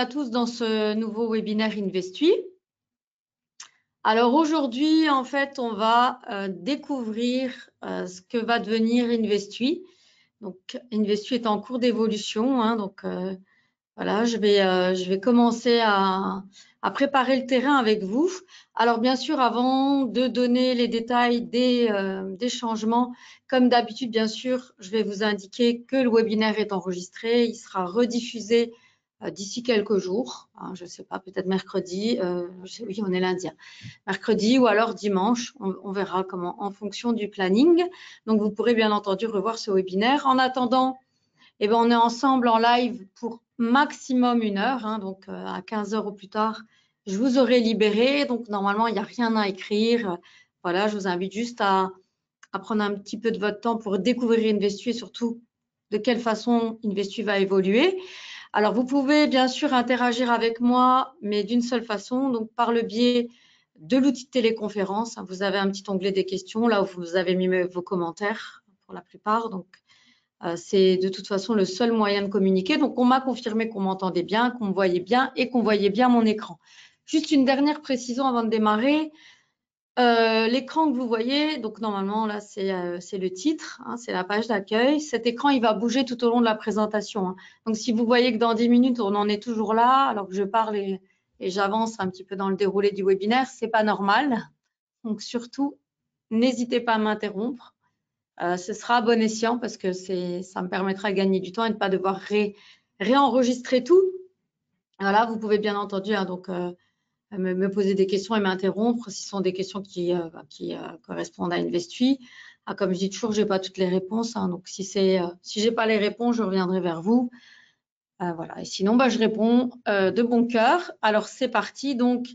À tous dans ce nouveau webinaire Investui. Alors aujourd'hui, en fait, on va découvrir ce que va devenir Investui. Donc, Investui est en cours d'évolution. Donc, voilà, je vais commencer à préparer le terrain avec vous. Alors, bien sûr, avant de donner les détails des changements, comme d'habitude, bien sûr, je vais vous indiquer que le webinaire est enregistré. Il sera rediffusé d'ici quelques jours, je ne sais pas, peut-être mercredi, oui, on est lundi, mercredi ou alors dimanche, on verra comment, en fonction du planning. Donc, vous pourrez bien entendu revoir ce webinaire. En attendant, on est ensemble en live pour maximum 1 heure, donc à 15 heures au plus tard, je vous aurai libéré. Donc, normalement, il n'y a rien à écrire. Voilà, je vous invite juste à prendre un petit peu de votre temps pour découvrir Investui et surtout de quelle façon Investui va évoluer. Alors, vous pouvez bien sûr interagir avec moi, mais d'une seule façon, donc par le biais de l'outil de téléconférence. Vous avez un petit onglet des questions, là où vous avez mis vos commentaires pour la plupart. Donc, c'est de toute façon le seul moyen de communiquer. Donc, on m'a confirmé qu'on m'entendait bien, qu'on me voyait bien et qu'on voyait bien mon écran. Juste une dernière précision avant de démarrer. L'écran que vous voyez, donc normalement là c'est le titre, c'est la page d'accueil. Cet écran il va bouger tout au long de la présentation. Donc si vous voyez que dans 10 minutes on en est toujours là alors que je parle et j'avance un petit peu dans le déroulé du webinaire, c'est pas normal. Donc surtout n'hésitez pas à m'interrompre. Ce sera à bon escient parce que ça me permettra de gagner du temps et de ne pas devoir réenregistrer tout. Voilà, vous pouvez bien entendu donc me poser des questions et m'interrompre si ce sont des questions qui correspondent à Investui. Comme je dis toujours, je n'ai pas toutes les réponses. Donc, si je n'ai pas les réponses, je reviendrai vers vous. Voilà. Et sinon, je réponds de bon cœur. Alors, c'est parti. Donc,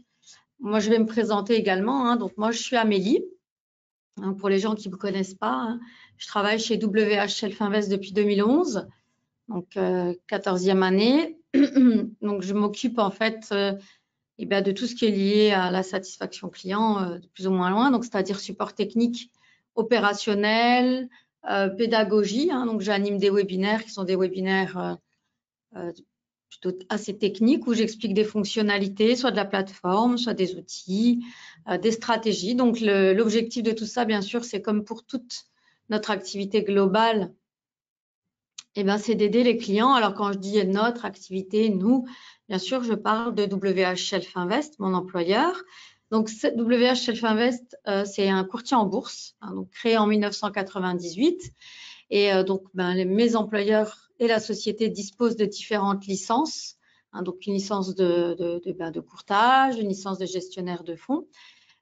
moi, je vais me présenter également. Donc, moi, je suis Amélie. Pour les gens qui ne me connaissent pas, je travaille chez WH Shelf Invest depuis 2011. Donc, 14e année. Donc, je m'occupe en fait de tout ce qui est lié à la satisfaction client de plus ou moins loin, donc c'est-à-dire support technique, opérationnel, pédagogie. Donc j'anime des webinaires qui sont des webinaires plutôt assez techniques où j'explique des fonctionnalités, soit de la plateforme, soit des outils, des stratégies. Donc l'objectif de tout ça, bien sûr, c'est comme pour toute notre activité globale, c'est d'aider les clients. Alors, quand je dis notre activité, nous, bien sûr, je parle de WH Shelf Invest, mon employeur. Donc, WH Shelf Invest, c'est un courtier en bourse, donc créé en 1998. Et donc, mes employeurs et la société disposent de différentes licences. Donc, une licence de courtage, une licence de gestionnaire de fonds.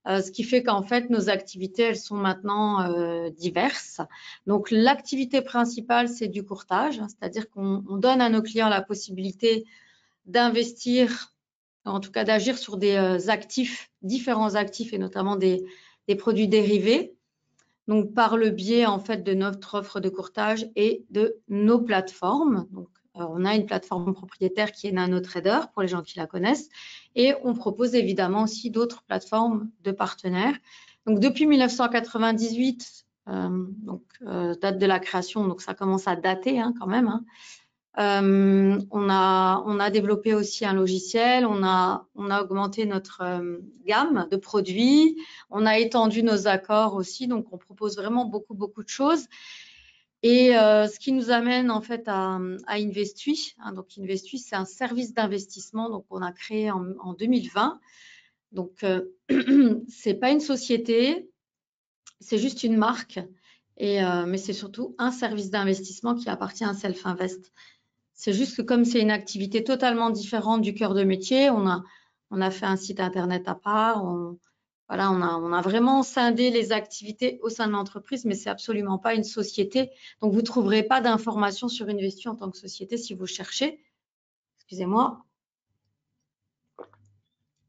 Ce qui fait qu'en fait, nos activités, elles sont maintenant diverses. Donc, l'activité principale, c'est du courtage, c'est-à-dire qu'on donne à nos clients la possibilité d'investir, en tout cas d'agir sur des actifs, différents actifs et notamment des produits dérivés. Donc, par le biais en fait de notre offre de courtage et de nos plateformes. Donc, on a une plateforme propriétaire qui est NanoTrader pour les gens qui la connaissent et on propose évidemment aussi d'autres plateformes de partenaires. Donc, depuis 1998, date de la création, donc ça commence à dater quand même. On a développé aussi un logiciel, on a augmenté notre gamme de produits, on a étendu nos accords aussi, donc on propose vraiment beaucoup de choses. Et ce qui nous amène en fait à Investui. Donc Investui, c'est un service d'investissement donc on a créé en 2020. Donc c'est pas une société, c'est juste une marque, mais c'est surtout un service d'investissement qui appartient à Self Invest. C'est juste que comme c'est une activité totalement différente du cœur de métier, on a fait un site internet à part. On a vraiment scindé les activités au sein de l'entreprise, mais c'est absolument pas une société. Donc, vous ne trouverez pas d'informations sur Investui en tant que société si vous cherchez. Excusez-moi.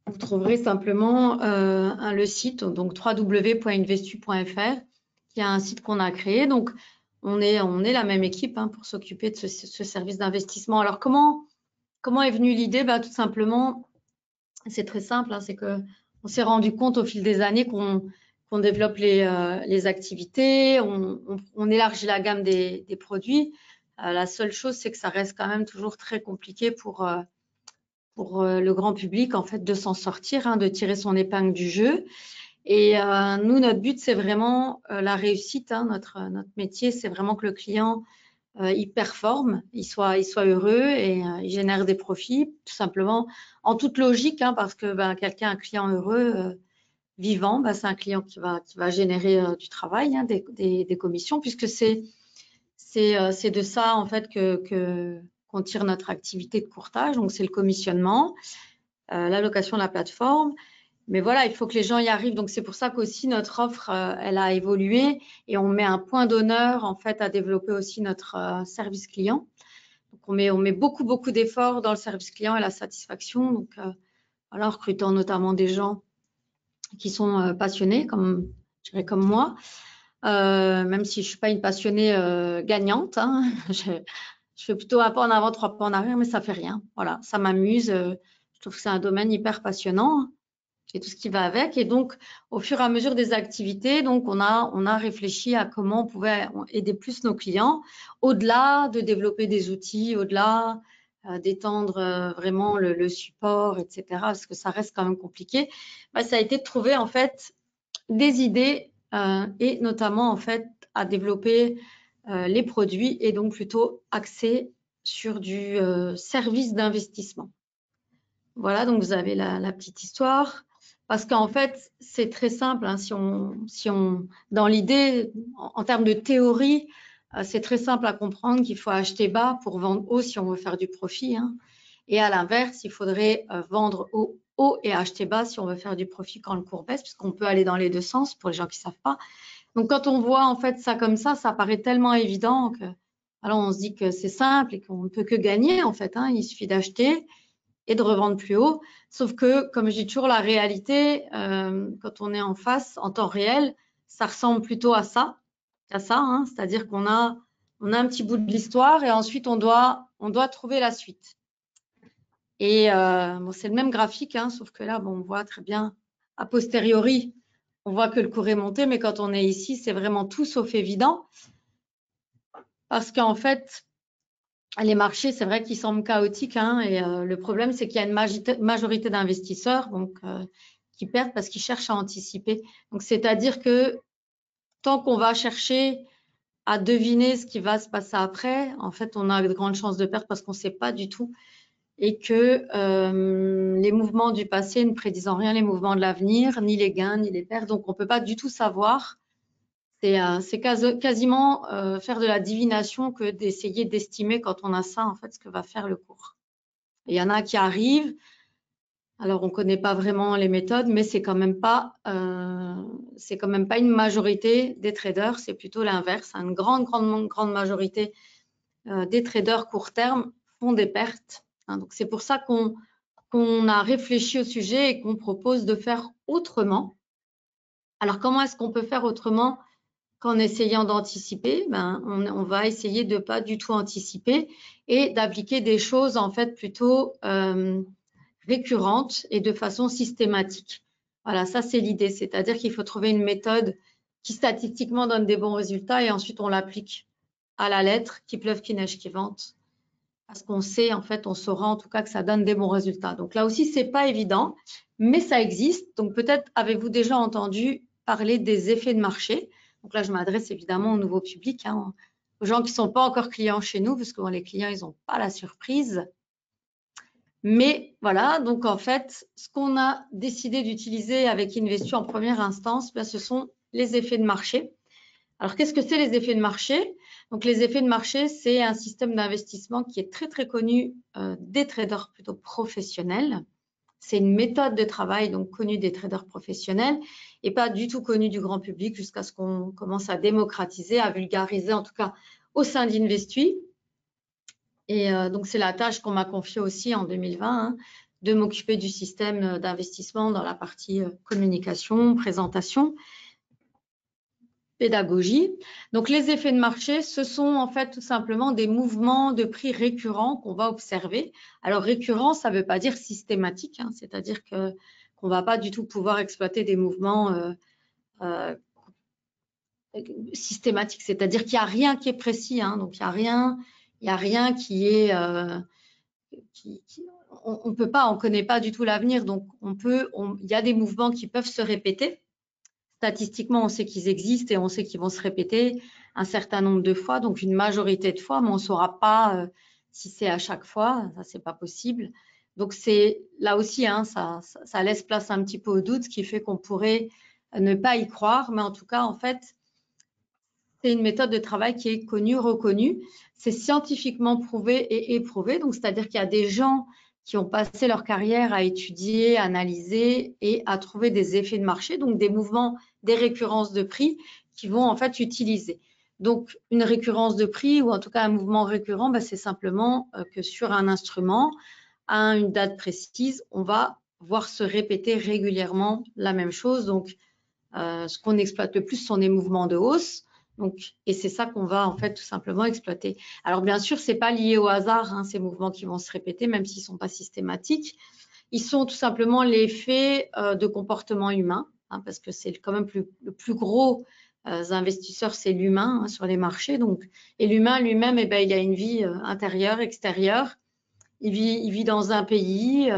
Vous trouverez simplement le site, donc www.investui.fr, qui est un site qu'on a créé. Donc, on est la même équipe pour s'occuper de ce service d'investissement. Alors, comment est venue l'idée? Tout simplement, c'est très simple, c'est qu'on s'est rendu compte au fil des années qu'on développe les activités, on élargit la gamme des produits. La seule chose, c'est que ça reste quand même toujours très compliqué pour pour le grand public, en fait, de s'en sortir, hein, de tirer son épingle du jeu. Et nous, notre but, c'est vraiment la réussite. Hein, notre métier, c'est vraiment que le client, il performe, il soit heureux et il génère des profits, tout simplement, en toute logique, hein, parce que un client heureux, vivant, c'est un client qui va générer du travail, hein, des commissions, puisque c'est de ça, en fait, qu'on tire notre activité de courtage. Donc, c'est le commissionnement, l'allocation de la plateforme. Mais voilà, il faut que les gens y arrivent. Donc, c'est pour ça qu'aussi notre offre, elle a évolué et on met un point d'honneur, en fait, à développer aussi notre service client. Donc, on met beaucoup, beaucoup d'efforts dans le service client et la satisfaction. Donc, voilà, en recrutant notamment des gens qui sont passionnés, comme moi, même si je suis pas une passionnée gagnante. Hein. Je fais plutôt un pas en avant, 3 pas en arrière, mais ça fait rien. Voilà, ça m'amuse. Je trouve que c'est un domaine hyper passionnant et tout ce qui va avec. Et donc, au fur et à mesure des activités, donc on a réfléchi à comment on pouvait aider plus nos clients, au-delà de développer des outils, au-delà d'étendre vraiment le support, etc. Parce que ça reste quand même compliqué. Ça a été de trouver en fait des idées et notamment en fait à développer les produits et donc plutôt axé sur du service d'investissement. Voilà, donc vous avez la petite histoire. Parce qu'en fait, c'est très simple. Hein, si on, dans l'idée, en termes de théorie, c'est très simple à comprendre qu'il faut acheter bas pour vendre haut si on veut faire du profit. Hein. Et à l'inverse, il faudrait vendre haut et acheter bas si on veut faire du profit quand le cours baisse, puisqu'on peut aller dans les deux sens pour les gens qui ne savent pas. Donc, quand on voit en fait ça comme ça paraît tellement évident que, alors on se dit que c'est simple et qu'on ne peut que gagner en fait. Hein, il suffit d'acheter et de revendre plus haut. Sauf que, comme je dis toujours, la réalité, quand on est en face, en temps réel, ça ressemble plutôt à ça, hein, c'est-à-dire qu'on a un petit bout de l'histoire et ensuite on doit trouver la suite. Et c'est le même graphique, hein, sauf que là, on voit très bien a posteriori, on voit que le cours est monté, mais quand on est ici, c'est vraiment tout sauf évident parce qu'en fait, les marchés, c'est vrai qu'ils semblent chaotiques, hein, et le problème, c'est qu'il y a une majorité d'investisseurs qui perdent parce qu'ils cherchent à anticiper. Donc, c'est-à-dire que tant qu'on va chercher à deviner ce qui va se passer après, en fait, on a de grandes chances de perdre parce qu'on ne sait pas du tout et que les mouvements du passé ne prédisant rien, les mouvements de l'avenir, ni les gains, ni les pertes. Donc, on ne peut pas du tout savoir. C'est quasiment faire de la divination que d'essayer d'estimer quand on a ça, en fait, ce que va faire le cours. Il y en a qui arrivent, alors on ne connaît pas vraiment les méthodes, mais c'est quand même pas une majorité des traders, c'est plutôt l'inverse. Une grande majorité des traders court terme font des pertes. Hein, donc c'est pour ça qu'on a réfléchi au sujet et qu'on propose de faire autrement. Alors comment est-ce qu'on peut faire autrement? Qu'en essayant d'anticiper, on va essayer de pas du tout anticiper et d'appliquer des choses en fait plutôt récurrentes et de façon systématique. Voilà, ça c'est l'idée, c'est-à-dire qu'il faut trouver une méthode qui statistiquement donne des bons résultats et ensuite on l'applique à la lettre, qu'il pleuve, qu'il neige, qu'il vente, parce qu'on sait en fait, on saura en tout cas que ça donne des bons résultats. Donc là aussi c'est pas évident, mais ça existe. Donc peut-être avez-vous déjà entendu parler des effets de marché. Donc là, je m'adresse évidemment au nouveau public, hein, aux gens qui ne sont pas encore clients chez nous, parce que les clients, ils n'ont pas la surprise. Mais voilà, donc en fait, ce qu'on a décidé d'utiliser avec Investu en première instance, ce sont les effets de marché. Alors, qu'est-ce que c'est les effets de marché? Donc, les effets de marché, c'est un système d'investissement qui est très, très connu des traders plutôt professionnels. C'est une méthode de travail donc connue des traders professionnels et pas du tout connue du grand public jusqu'à ce qu'on commence à démocratiser, à vulgariser en tout cas au sein d'Investui. Et donc, c'est la tâche qu'on m'a confiée aussi en 2020, hein, de m'occuper du système d'investissement dans la partie communication, présentation, pédagogie. Donc, les effets de marché, ce sont en fait tout simplement des mouvements de prix récurrents qu'on va observer. Alors, récurrent, ça ne veut pas dire systématique, hein, c'est-à-dire qu'on ne va pas du tout pouvoir exploiter des mouvements systématiques, c'est-à-dire qu'il n'y a rien qui est précis, hein, donc il n'y a rien qui est… on peut pas, on connaît pas du tout l'avenir, donc il y a des mouvements qui peuvent se répéter. Statistiquement, on sait qu'ils existent et on sait qu'ils vont se répéter un certain nombre de fois, donc une majorité de fois, mais on ne saura pas si c'est à chaque fois, ça c'est pas possible. Donc c'est là aussi, hein, ça laisse place un petit peu au doute, ce qui fait qu'on pourrait ne pas y croire, mais en tout cas, en fait, c'est une méthode de travail qui est connue, reconnue. C'est scientifiquement prouvé et éprouvé, donc c'est-à-dire qu'il y a des gens qui ont passé leur carrière à étudier, analyser et à trouver des effets de marché, donc des mouvements, des récurrences de prix qui vont en fait utiliser. Donc, une récurrence de prix ou en tout cas un mouvement récurrent, ben, c'est simplement que sur un instrument, à une date précise, on va voir se répéter régulièrement la même chose. Donc, ce qu'on exploite le plus sont des mouvements de hausse. Donc, et c'est ça qu'on va en fait tout simplement exploiter. Alors bien sûr, c'est pas lié au hasard, hein, ces mouvements qui vont se répéter, même s'ils sont pas systématiques. Ils sont tout simplement l'effet de comportement humain, hein, parce que c'est quand même le plus gros investisseur, c'est l'humain hein, sur les marchés. Donc, et l'humain lui-même, eh ben, il a une vie intérieure, extérieure. Il vit dans un pays,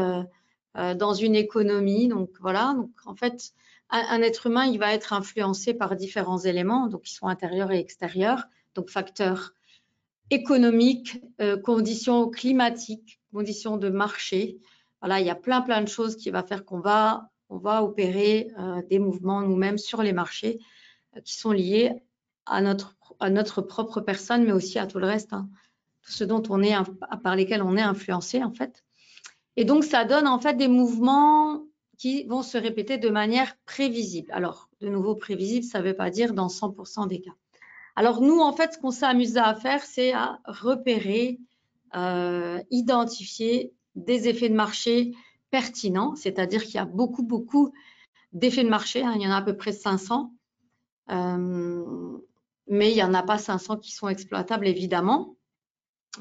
dans une économie. Donc voilà. Donc en fait, un être humain, il va être influencé par différents éléments, donc qui sont intérieurs et extérieurs, donc facteurs économiques, conditions climatiques, conditions de marché. Voilà, il y a plein de choses qui va faire qu'on va opérer des mouvements nous-mêmes sur les marchés qui sont liés à notre propre personne, mais aussi à tout le reste, hein, tout ce dont par lesquels on est influencé en fait. Et donc ça donne en fait des mouvements qui vont se répéter de manière prévisible. Alors, de nouveau, prévisible, ça ne veut pas dire dans 100% des cas. Alors, nous, en fait, ce qu'on s'est amusé à faire, c'est à repérer, identifier des effets de marché pertinents, c'est-à-dire qu'il y a beaucoup d'effets de marché, hein, il y en a à peu près 500, mais il n'y en a pas 500 qui sont exploitables, évidemment.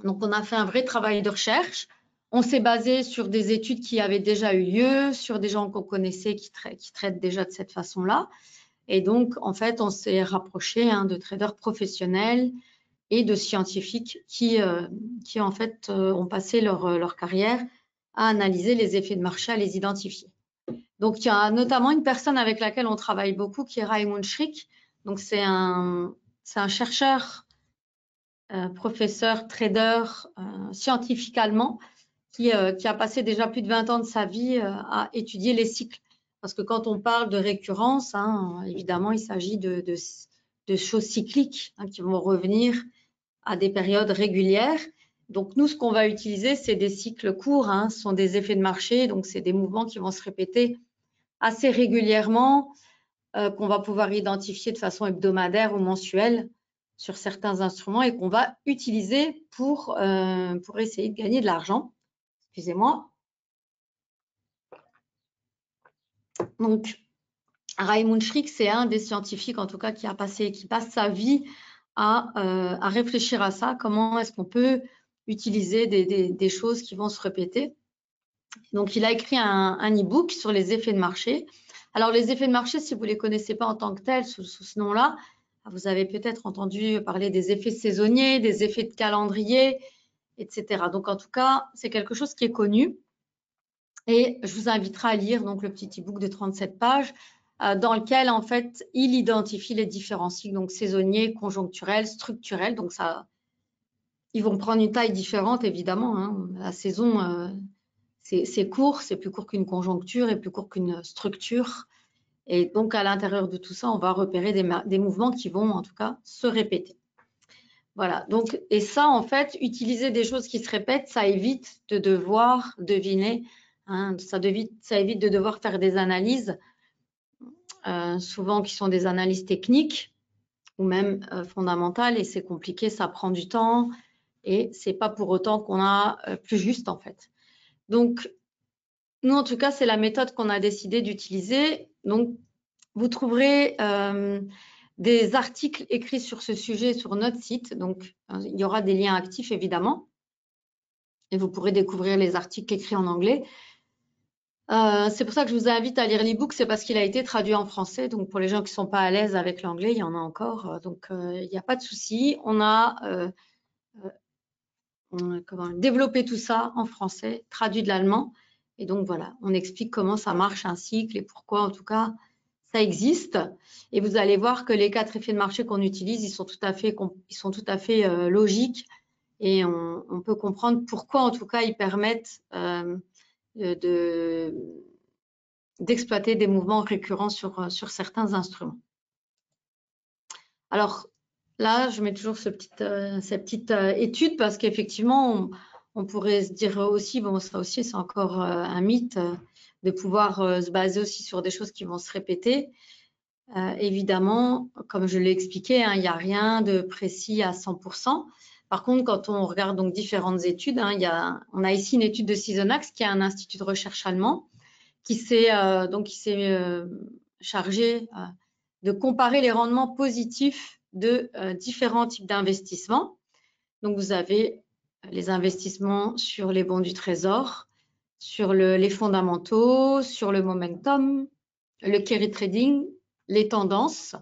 Donc, on a fait un vrai travail de recherche. On s'est basé sur des études qui avaient déjà eu lieu, sur des gens qu'on connaissait qui traitent déjà de cette façon-là. Et donc, en fait, on s'est rapproché hein, de traders professionnels et de scientifiques qui en fait, ont passé leur carrière à analyser les effets de marché, à les identifier. Donc, il y a notamment une personne avec laquelle on travaille beaucoup qui est Raymond Schrick. Donc, c'est un chercheur, professeur, trader, scientifique allemand qui a passé déjà plus de 20 ans de sa vie à étudier les cycles. Parce que quand on parle de récurrence, hein, évidemment, il s'agit de choses cycliques hein, qui vont revenir à des périodes régulières. Donc, nous, ce qu'on va utiliser, c'est des cycles courts, hein, ce sont des effets de marché, donc c'est des mouvements qui vont se répéter assez régulièrement, qu'on va pouvoir identifier de façon hebdomadaire ou mensuelle sur certains instruments et qu'on va utiliser pour essayer de gagner de l'argent. Excusez-moi. Donc, Raymond Schrick, c'est un des scientifiques, en tout cas, qui passe sa vie à réfléchir à ça. Comment est-ce qu'on peut utiliser des choses qui vont se répéter? Donc, il a écrit un e-book sur les effets de marché. Alors, les effets de marché, si vous ne les connaissez pas en tant que tels, sous ce nom-là, vous avez peut-être entendu parler des effets saisonniers, des effets de calendrier, etc. Donc, en tout cas, c'est quelque chose qui est connu. Et je vous inviterai à lire donc, le petit e-book de 37 pages dans lequel, en fait, il identifie les différents cycles, donc saisonniers, conjoncturels, structurels. Donc, ça, ils vont prendre une taille différente, évidemment. Hein. La saison, c'est court, c'est plus court qu'une conjoncture et plus court qu'une structure. Et donc, à l'intérieur de tout ça, on va repérer des mouvements qui vont, en tout cas, se répéter. Voilà. Donc, et ça, en fait, utiliser des choses qui se répètent, ça évite de devoir deviner. Hein, ça évite de devoir faire des analyses, souvent qui sont des analyses techniques ou même fondamentales, et c'est compliqué, ça prend du temps, et c'est pas pour autant qu'on a plus juste en fait. Donc, nous en tout cas, c'est la méthode qu'on a décidé d'utiliser. Donc, vous trouverez des articles écrits sur ce sujet sur notre site. Donc, il y aura des liens actifs évidemment, et vous pourrez découvrir les articles écrits en anglais. C'est pour ça que je vous invite à lire l'e-book, c'est parce qu'il a été traduit en français. Donc, pour les gens qui ne sont pas à l'aise avec l'anglais, il y en a encore. Donc, il n'y a pas de souci. On a développer tout ça en français, traduit de l'allemand. Et donc, voilà, on explique comment ça marche un cycle et pourquoi, en tout cas, ça existe. Et vous allez voir que les 4 effets de marché qu'on utilise, ils sont tout à fait logiques. Et on peut comprendre pourquoi, en tout cas, ils permettent d'exploiter des mouvements récurrents sur certains instruments. Alors, là, je mets toujours cette petite étude parce qu'effectivement, on pourrait se dire aussi, bon, ça aussi, c'est encore un mythe de pouvoir se baser aussi sur des choses qui vont se répéter. Évidemment, comme je l'ai expliqué, il n'y a rien de précis à 100%. Par contre, quand on regarde donc différentes études, on a ici une étude de Seasonax, qui est un institut de recherche allemand, qui s'est chargé de comparer les rendements positifs de différents types d'investissements. Donc, vous avez les investissements sur les bons du trésor, sur les fondamentaux, sur le momentum, le carry trading, les tendances.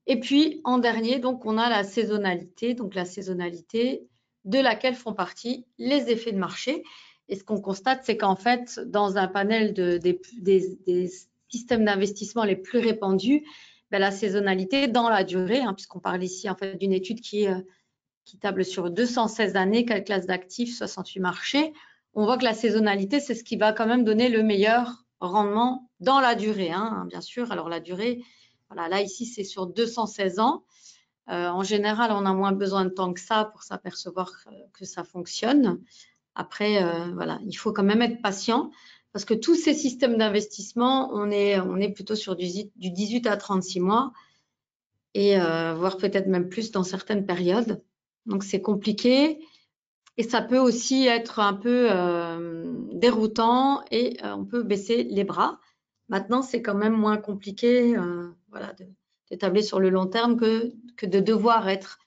Et puis, en dernier, donc, on a la saisonnalité, donc la saisonnalité de laquelle font partie les effets de marché. Et ce qu'on constate, c'est qu'en fait, dans un panel des systèmes d'investissement les plus répandus, la saisonnalité dans la durée, puisqu'on parle ici en fait d'une étude qui table sur 216 années, quelle classe d'actifs, 68 marchés, on voit que la saisonnalité, c'est ce qui va quand même donner le meilleur rendement dans la durée, bien sûr. Alors la durée, voilà, là ici, c'est sur 216 ans. En général, on a moins besoin de temps que ça pour s'apercevoir que ça fonctionne. Après, voilà, il faut quand même être patient parce que tous ces systèmes d'investissement, on est plutôt sur du 18 à 36 mois et voire peut-être même plus dans certaines périodes. Donc, c'est compliqué et ça peut aussi être un peu déroutant et on peut baisser les bras. Maintenant, c'est quand même moins compliqué voilà, de tabler sur le long terme que de devoir être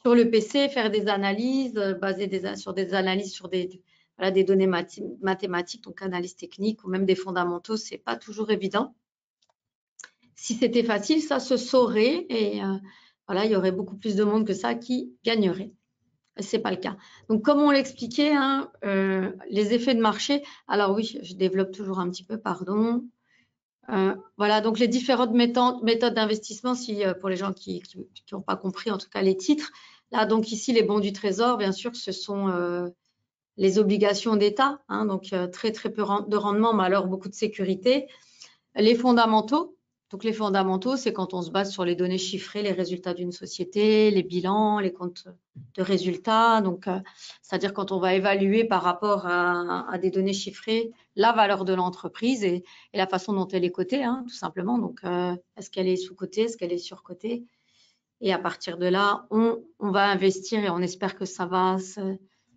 sur le PC, faire des analyses basées sur des analyses sur des données mathématiques, donc analyse technique ou même des fondamentaux, ce n'est pas toujours évident. Si c'était facile, ça se saurait et voilà, il y aurait beaucoup plus de monde que ça qui gagnerait. Ce n'est pas le cas. Donc, comme on l'expliquait, les effets de marché, alors oui, je développe toujours un petit peu, pardon. Voilà, donc les différentes méthodes d'investissement, pour les gens qui n'ont pas compris, en tout cas les titres. Là, donc ici, les bons du trésor, bien sûr, ce sont les obligations d'État, donc très peu de rendement, mais alors beaucoup de sécurité. Les fondamentaux, donc les fondamentaux, c'est quand on se base sur les données chiffrées, les résultats d'une société, les bilans, les comptes de résultats. Donc, c'est-à-dire quand on va évaluer par rapport à des données chiffrées la valeur de l'entreprise et la façon dont elle est cotée, tout simplement. Donc, est-ce qu'elle est sous-cotée, est-ce qu'elle est sur-cotée? Et à partir de là, on va investir et on espère que ça va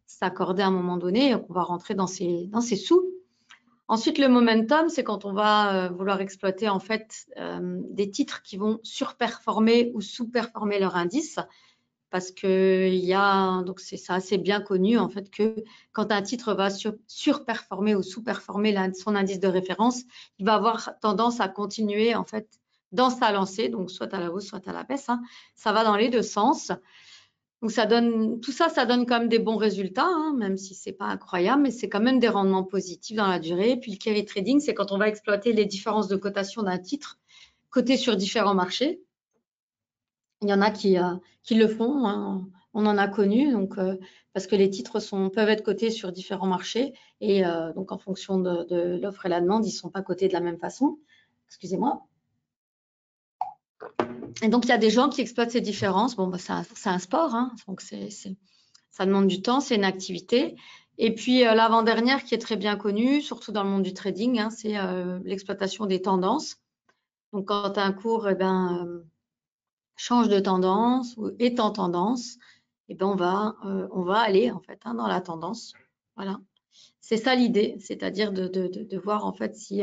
s'accorder à un moment donné et qu'on va rentrer dans ces sous. Ensuite, le momentum, c'est quand on va vouloir exploiter en fait des titres qui vont surperformer ou sous-performer leur indice, parce que donc c'est ça assez bien connu en fait que quand un titre va surperformer ou sous-performer son indice de référence, il va avoir tendance à continuer en fait dans sa lancée, donc soit à la hausse, soit à la baisse. Ça va dans les deux sens. Donc, tout ça, ça donne quand même des bons résultats, même si ce n'est pas incroyable, mais c'est quand même des rendements positifs dans la durée. Puis, le carry trading, c'est quand on va exploiter les différences de cotation d'un titre coté sur différents marchés. Il y en a qui le font, on en a connu, donc, parce que les titres peuvent être cotés sur différents marchés et donc en fonction de l'offre et la demande, ils ne sont pas cotés de la même façon. Excusez-moi. Et donc, il y a des gens qui exploitent ces différences. Bon, c'est un sport, donc ça demande du temps, c'est une activité. Et puis, l'avant-dernière qui est très bien connue, surtout dans le monde du trading, c'est l'exploitation des tendances. Donc, quand un cours change de tendance ou est en tendance, on va aller en fait dans la tendance. Voilà. C'est ça l'idée, c'est-à-dire de voir en fait si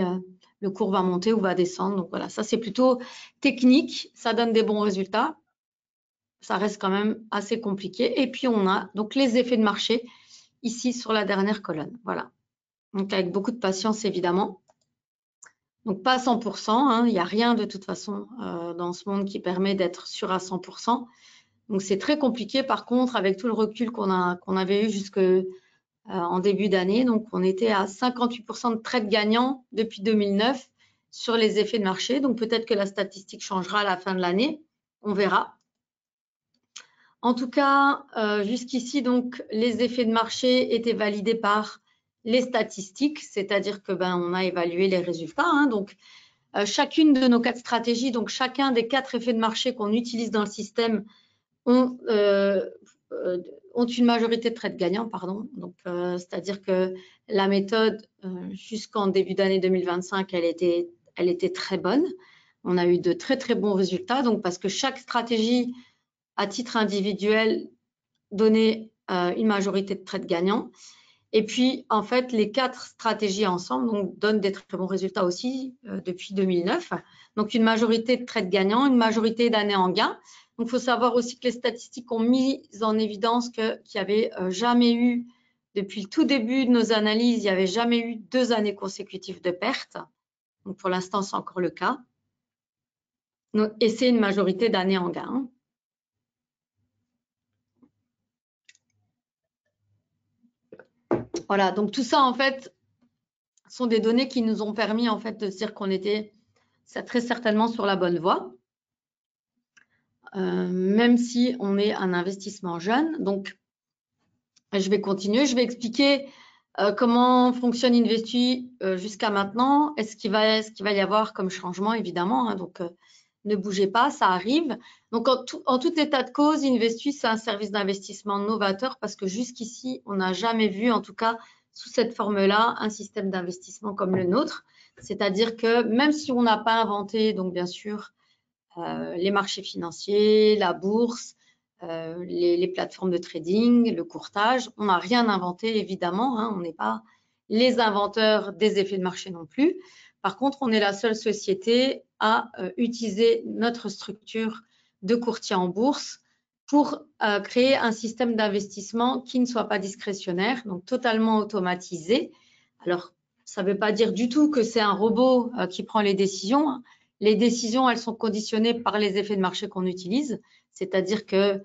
le cours va monter ou va descendre. Donc voilà, ça c'est plutôt technique, ça donne des bons résultats. Ça reste quand même assez compliqué. Et puis on a donc les effets de marché ici sur la dernière colonne. Voilà. Donc avec beaucoup de patience évidemment. Donc pas 100%, il n'y a rien de toute façon dans ce monde qui permet d'être sûr à 100%. Donc, c'est très compliqué, par contre, avec tout le recul qu'on avait eu jusque en début d'année. Donc, on était à 58% de trades gagnants depuis 2009 sur les effets de marché. Donc, peut-être que la statistique changera à la fin de l'année. On verra. En tout cas, jusqu'ici, donc, les effets de marché étaient validés par les statistiques, c'est-à-dire que on a évalué les résultats. Hein. Donc, chacune de nos 4 stratégies, donc chacun des 4 effets de marché qu'on utilise dans le système ont une majorité de trades gagnants, pardon. Donc, c'est-à-dire que la méthode, jusqu'en début d'année 2025, elle était très bonne. On a eu de très, très bons résultats. Donc, parce que chaque stratégie, à titre individuel, donnait une majorité de trades gagnants. Et puis, en fait, les 4 stratégies ensemble donc, donnent des très bons résultats aussi depuis 2009. Donc, une majorité de trades gagnants, une majorité d'années en gain. Donc, il faut savoir aussi que les statistiques ont mis en évidence qu'il n'y avait jamais eu, depuis le tout début de nos analyses, il n'y avait jamais eu 2 années consécutives de pertes. Donc, pour l'instant, c'est encore le cas. Donc, et c'est une majorité d'années en gain. Voilà, donc tout ça, en fait, sont des données qui nous ont permis, en fait, de se dire qu'on était très certainement sur la bonne voie. Même si on est un investissement jeune. Donc, je vais continuer. Je vais expliquer comment fonctionne Investuy jusqu'à maintenant et ce qu'il va y avoir comme changement, évidemment. Hein. Donc, ne bougez pas, ça arrive. Donc, en tout état de cause, Investuy, c'est un service d'investissement novateur parce que jusqu'ici, on n'a jamais vu, en tout cas, sous cette forme-là, un système d'investissement comme le nôtre. C'est-à-dire que même si on n'a pas inventé, donc bien sûr, les marchés financiers, la bourse, les plateformes de trading, le courtage. On n'a rien inventé, évidemment. Hein, on n'est pas les inventeurs des effets de marché non plus. Par contre, on est la seule société à utiliser notre structure de courtier en bourse pour créer un système d'investissement qui ne soit pas discrétionnaire, donc totalement automatisé. Alors, ça ne veut pas dire du tout que c'est un robot qui prend les décisions. Hein. Les décisions, elles sont conditionnées par les effets de marché qu'on utilise, c'est-à-dire que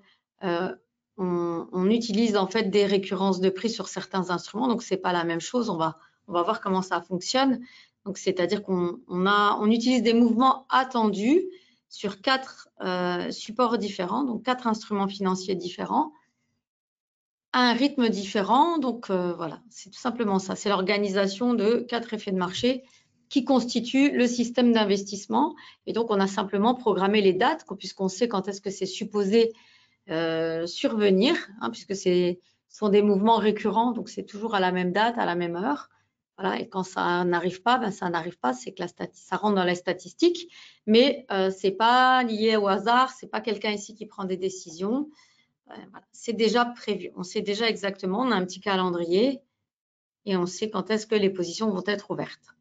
on utilise en fait des récurrences de prix sur certains instruments, donc c'est pas la même chose. On va voir comment ça fonctionne. Donc c'est-à-dire qu'on utilise des mouvements attendus sur 4 supports différents, donc 4 instruments financiers différents, à un rythme différent. Donc voilà, c'est tout simplement ça. C'est l'organisation de 4 effets de marché qui constituent le système d'investissement. Et donc, on a simplement programmé les dates, puisqu'on sait quand est-ce que c'est supposé survenir, hein, puisque ce sont des mouvements récurrents, donc c'est toujours à la même date, à la même heure. Voilà, et quand ça n'arrive pas, ça n'arrive pas, c'est que ça rentre dans les statistiques, mais c'est pas lié au hasard, c'est pas quelqu'un ici qui prend des décisions. Voilà, c'est déjà prévu, on sait déjà exactement, on a un petit calendrier et on sait quand est-ce que les positions vont être ouvertes.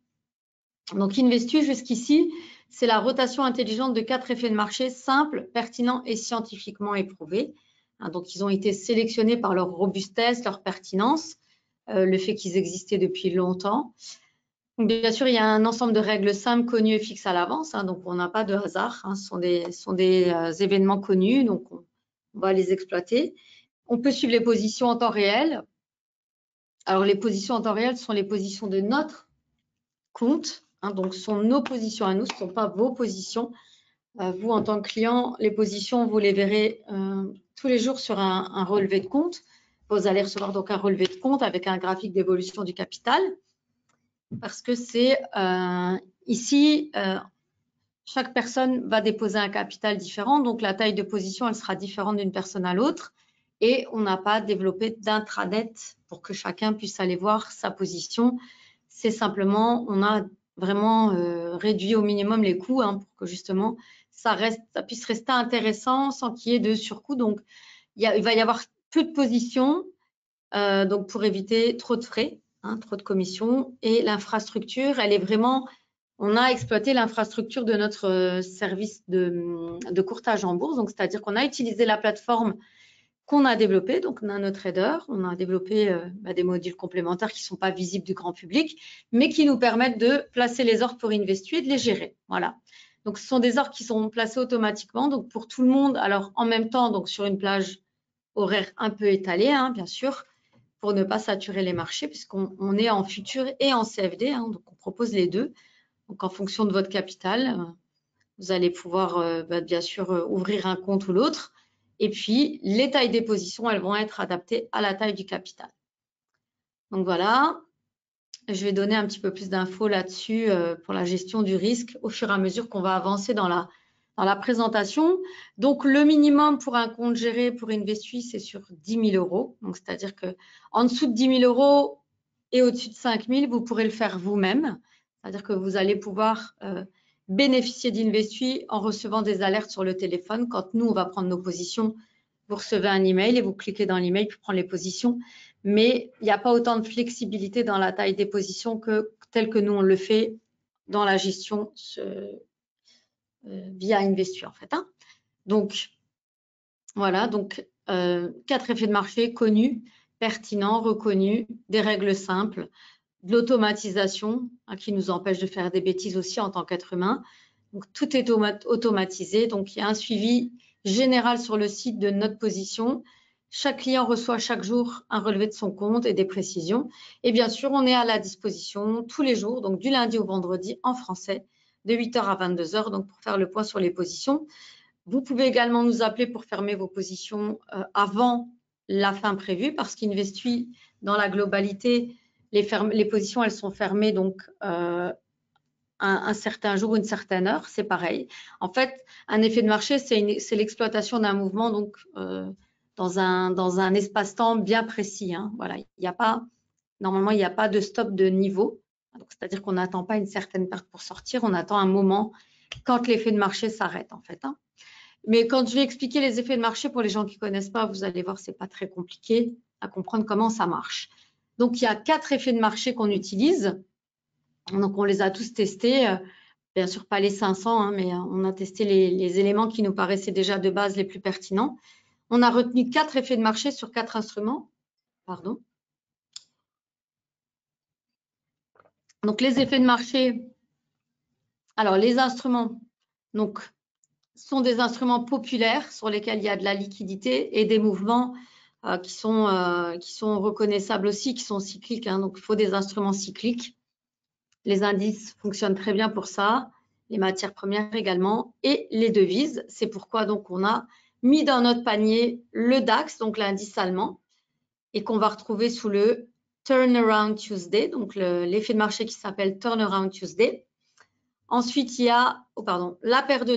Donc, Investuy, jusqu'ici, c'est la rotation intelligente de 4 effets de marché simples, pertinents et scientifiquement éprouvés. Hein, donc, ils ont été sélectionnés par leur robustesse, leur pertinence, le fait qu'ils existaient depuis longtemps. Donc, bien sûr, il y a un ensemble de règles simples, connues et fixes à l'avance. Hein, donc, on n'a pas de hasard. Hein, ce sont des événements connus, donc on va les exploiter. On peut suivre les positions en temps réel. Alors, les positions en temps réel sont les positions de notre compte. Hein, donc, ce sont nos positions à nous, ce ne sont pas vos positions. Vous, en tant que client, les positions, vous les verrez tous les jours sur un relevé de compte. Vous allez recevoir donc un relevé de compte avec un graphique d'évolution du capital. Parce que c'est ici, chaque personne va déposer un capital différent. Donc, la taille de position, elle sera différente d'une personne à l'autre. Et on n'a pas développé d'intranet pour que chacun puisse aller voir sa position. C'est simplement, on a vraiment réduit au minimum les coûts hein, pour que justement ça puisse rester intéressant sans qu'il y ait de surcoût. Donc, il va y avoir peu de positions donc pour éviter trop de frais, hein, trop de commissions. Et l'infrastructure, elle est vraiment, on a exploité l'infrastructure de notre service de courtage en bourse. Donc, c'est-à-dire qu'on a utilisé la plateforme qu'on a développé, donc NanoTrader, on a développé des modules complémentaires qui ne sont pas visibles du grand public, mais qui nous permettent de placer les ordres pour Investuy et de les gérer. Voilà. Donc, ce sont des ordres qui sont placés automatiquement, donc pour tout le monde. Alors, en même temps, donc sur une plage horaire un peu étalée, hein, bien sûr, pour ne pas saturer les marchés, puisqu'on est en futur et en CFD, hein, donc on propose les deux. Donc, en fonction de votre capital, vous allez pouvoir, bien sûr, ouvrir un compte ou l'autre. Et puis, les tailles des positions, elles vont être adaptées à la taille du capital. Donc, voilà. Je vais donner un petit peu plus d'infos là-dessus pour la gestion du risque au fur et à mesure qu'on va avancer dans la présentation. Donc, le minimum pour un compte géré pour Investui, c'est sur 10 000 euros. Donc, c'est-à-dire qu'en dessous de 10 000 euros et au-dessus de 5 000, vous pourrez le faire vous-même. C'est-à-dire que vous allez pouvoir bénéficier d'Investui en recevant des alertes sur le téléphone. Quand nous, on va prendre nos positions, vous recevez un email et vous cliquez dans l'email pour prendre les positions. Mais il n'y a pas autant de flexibilité dans la taille des positions tel que nous, on le fait dans la gestion via Investu, en fait. Hein. Donc, voilà. Donc, 4 effets de marché connus, pertinents, reconnus, des règles simples, de l'automatisation hein, qui nous empêche de faire des bêtises aussi en tant qu'être humain. Donc, tout est automatisé. Donc, il y a un suivi général sur le site de notre position. Chaque client reçoit chaque jour un relevé de son compte et des précisions. Et bien sûr, on est à la disposition tous les jours, donc du lundi au vendredi en français, de 8h à 22h, donc pour faire le point sur les positions. Vous pouvez également nous appeler pour fermer vos positions avant la fin prévue, parce qu'Investui, dans la globalité, les positions, elles sont fermées donc un certain jour, une certaine heure, c'est pareil. En fait, un effet de marché, c'est l'exploitation d'un mouvement donc dans un espace-temps bien précis. Hein. Voilà, normalement, il n'y a pas de stop de niveau. C'est-à-dire qu'on n'attend pas une certaine perte pour sortir, on attend un moment quand l'effet de marché s'arrête en fait. Hein. Mais quand je vais expliquer les effets de marché pour les gens qui ne connaissent pas, vous allez voir, ce n'est pas très compliqué à comprendre comment ça marche. Donc, il y a 4 effets de marché qu'on utilise. Donc, on les a tous testés. Bien sûr, pas les 500, hein, mais on a testé les éléments qui nous paraissaient déjà de base les plus pertinents. On a retenu 4 effets de marché sur 4 instruments. Pardon. Donc, les effets de marché. Alors, les instruments donc, sont des instruments populaires sur lesquels il y a de la liquidité et des mouvements qui sont reconnaissables aussi, qui sont cycliques. Hein. Donc, il faut des instruments cycliques. Les indices fonctionnent très bien pour ça, les matières premières également, et les devises. C'est pourquoi donc on a mis dans notre panier le DAX, donc l'indice allemand, et qu'on va retrouver sous le Turnaround Tuesday, donc l'effet de marché qui s'appelle Turnaround Tuesday. Ensuite, il y a la paire de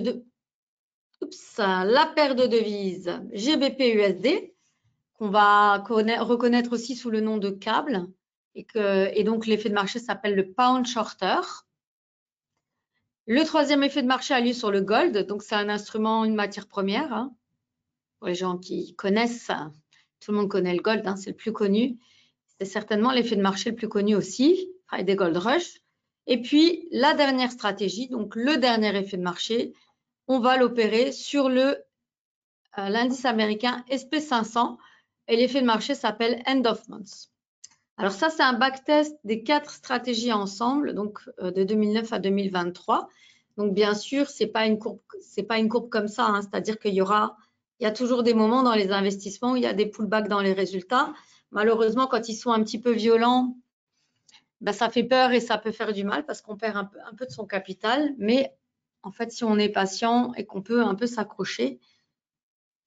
devises GBP-USD, qu'on va reconnaître aussi sous le nom de câble, et donc l'effet de marché s'appelle le Pound Shorter. Le troisième effet de marché a lieu sur le gold, donc c'est un instrument, une matière première. Hein. Pour les gens qui connaissent, tout le monde connaît le gold, hein, c'est le plus connu. C'est certainement l'effet de marché le plus connu aussi, Friday Gold Rush. Et puis, la dernière stratégie, donc le dernier effet de marché, on va l'opérer sur l'indice américain SP500 et l'effet de marché s'appelle End of Month. Alors ça, c'est un backtest des 4 stratégies ensemble, donc de 2009 à 2023. Donc bien sûr, c'est pas une courbe comme ça, hein, c'est-à-dire qu'il y a toujours des moments dans les investissements où il y a des pullbacks dans les résultats. Malheureusement, quand ils sont un petit peu violents, ben, ça fait peur et ça peut faire du mal parce qu'on perd un peu de son capital. Mais en fait, si on est patient et qu'on peut un peu s'accrocher,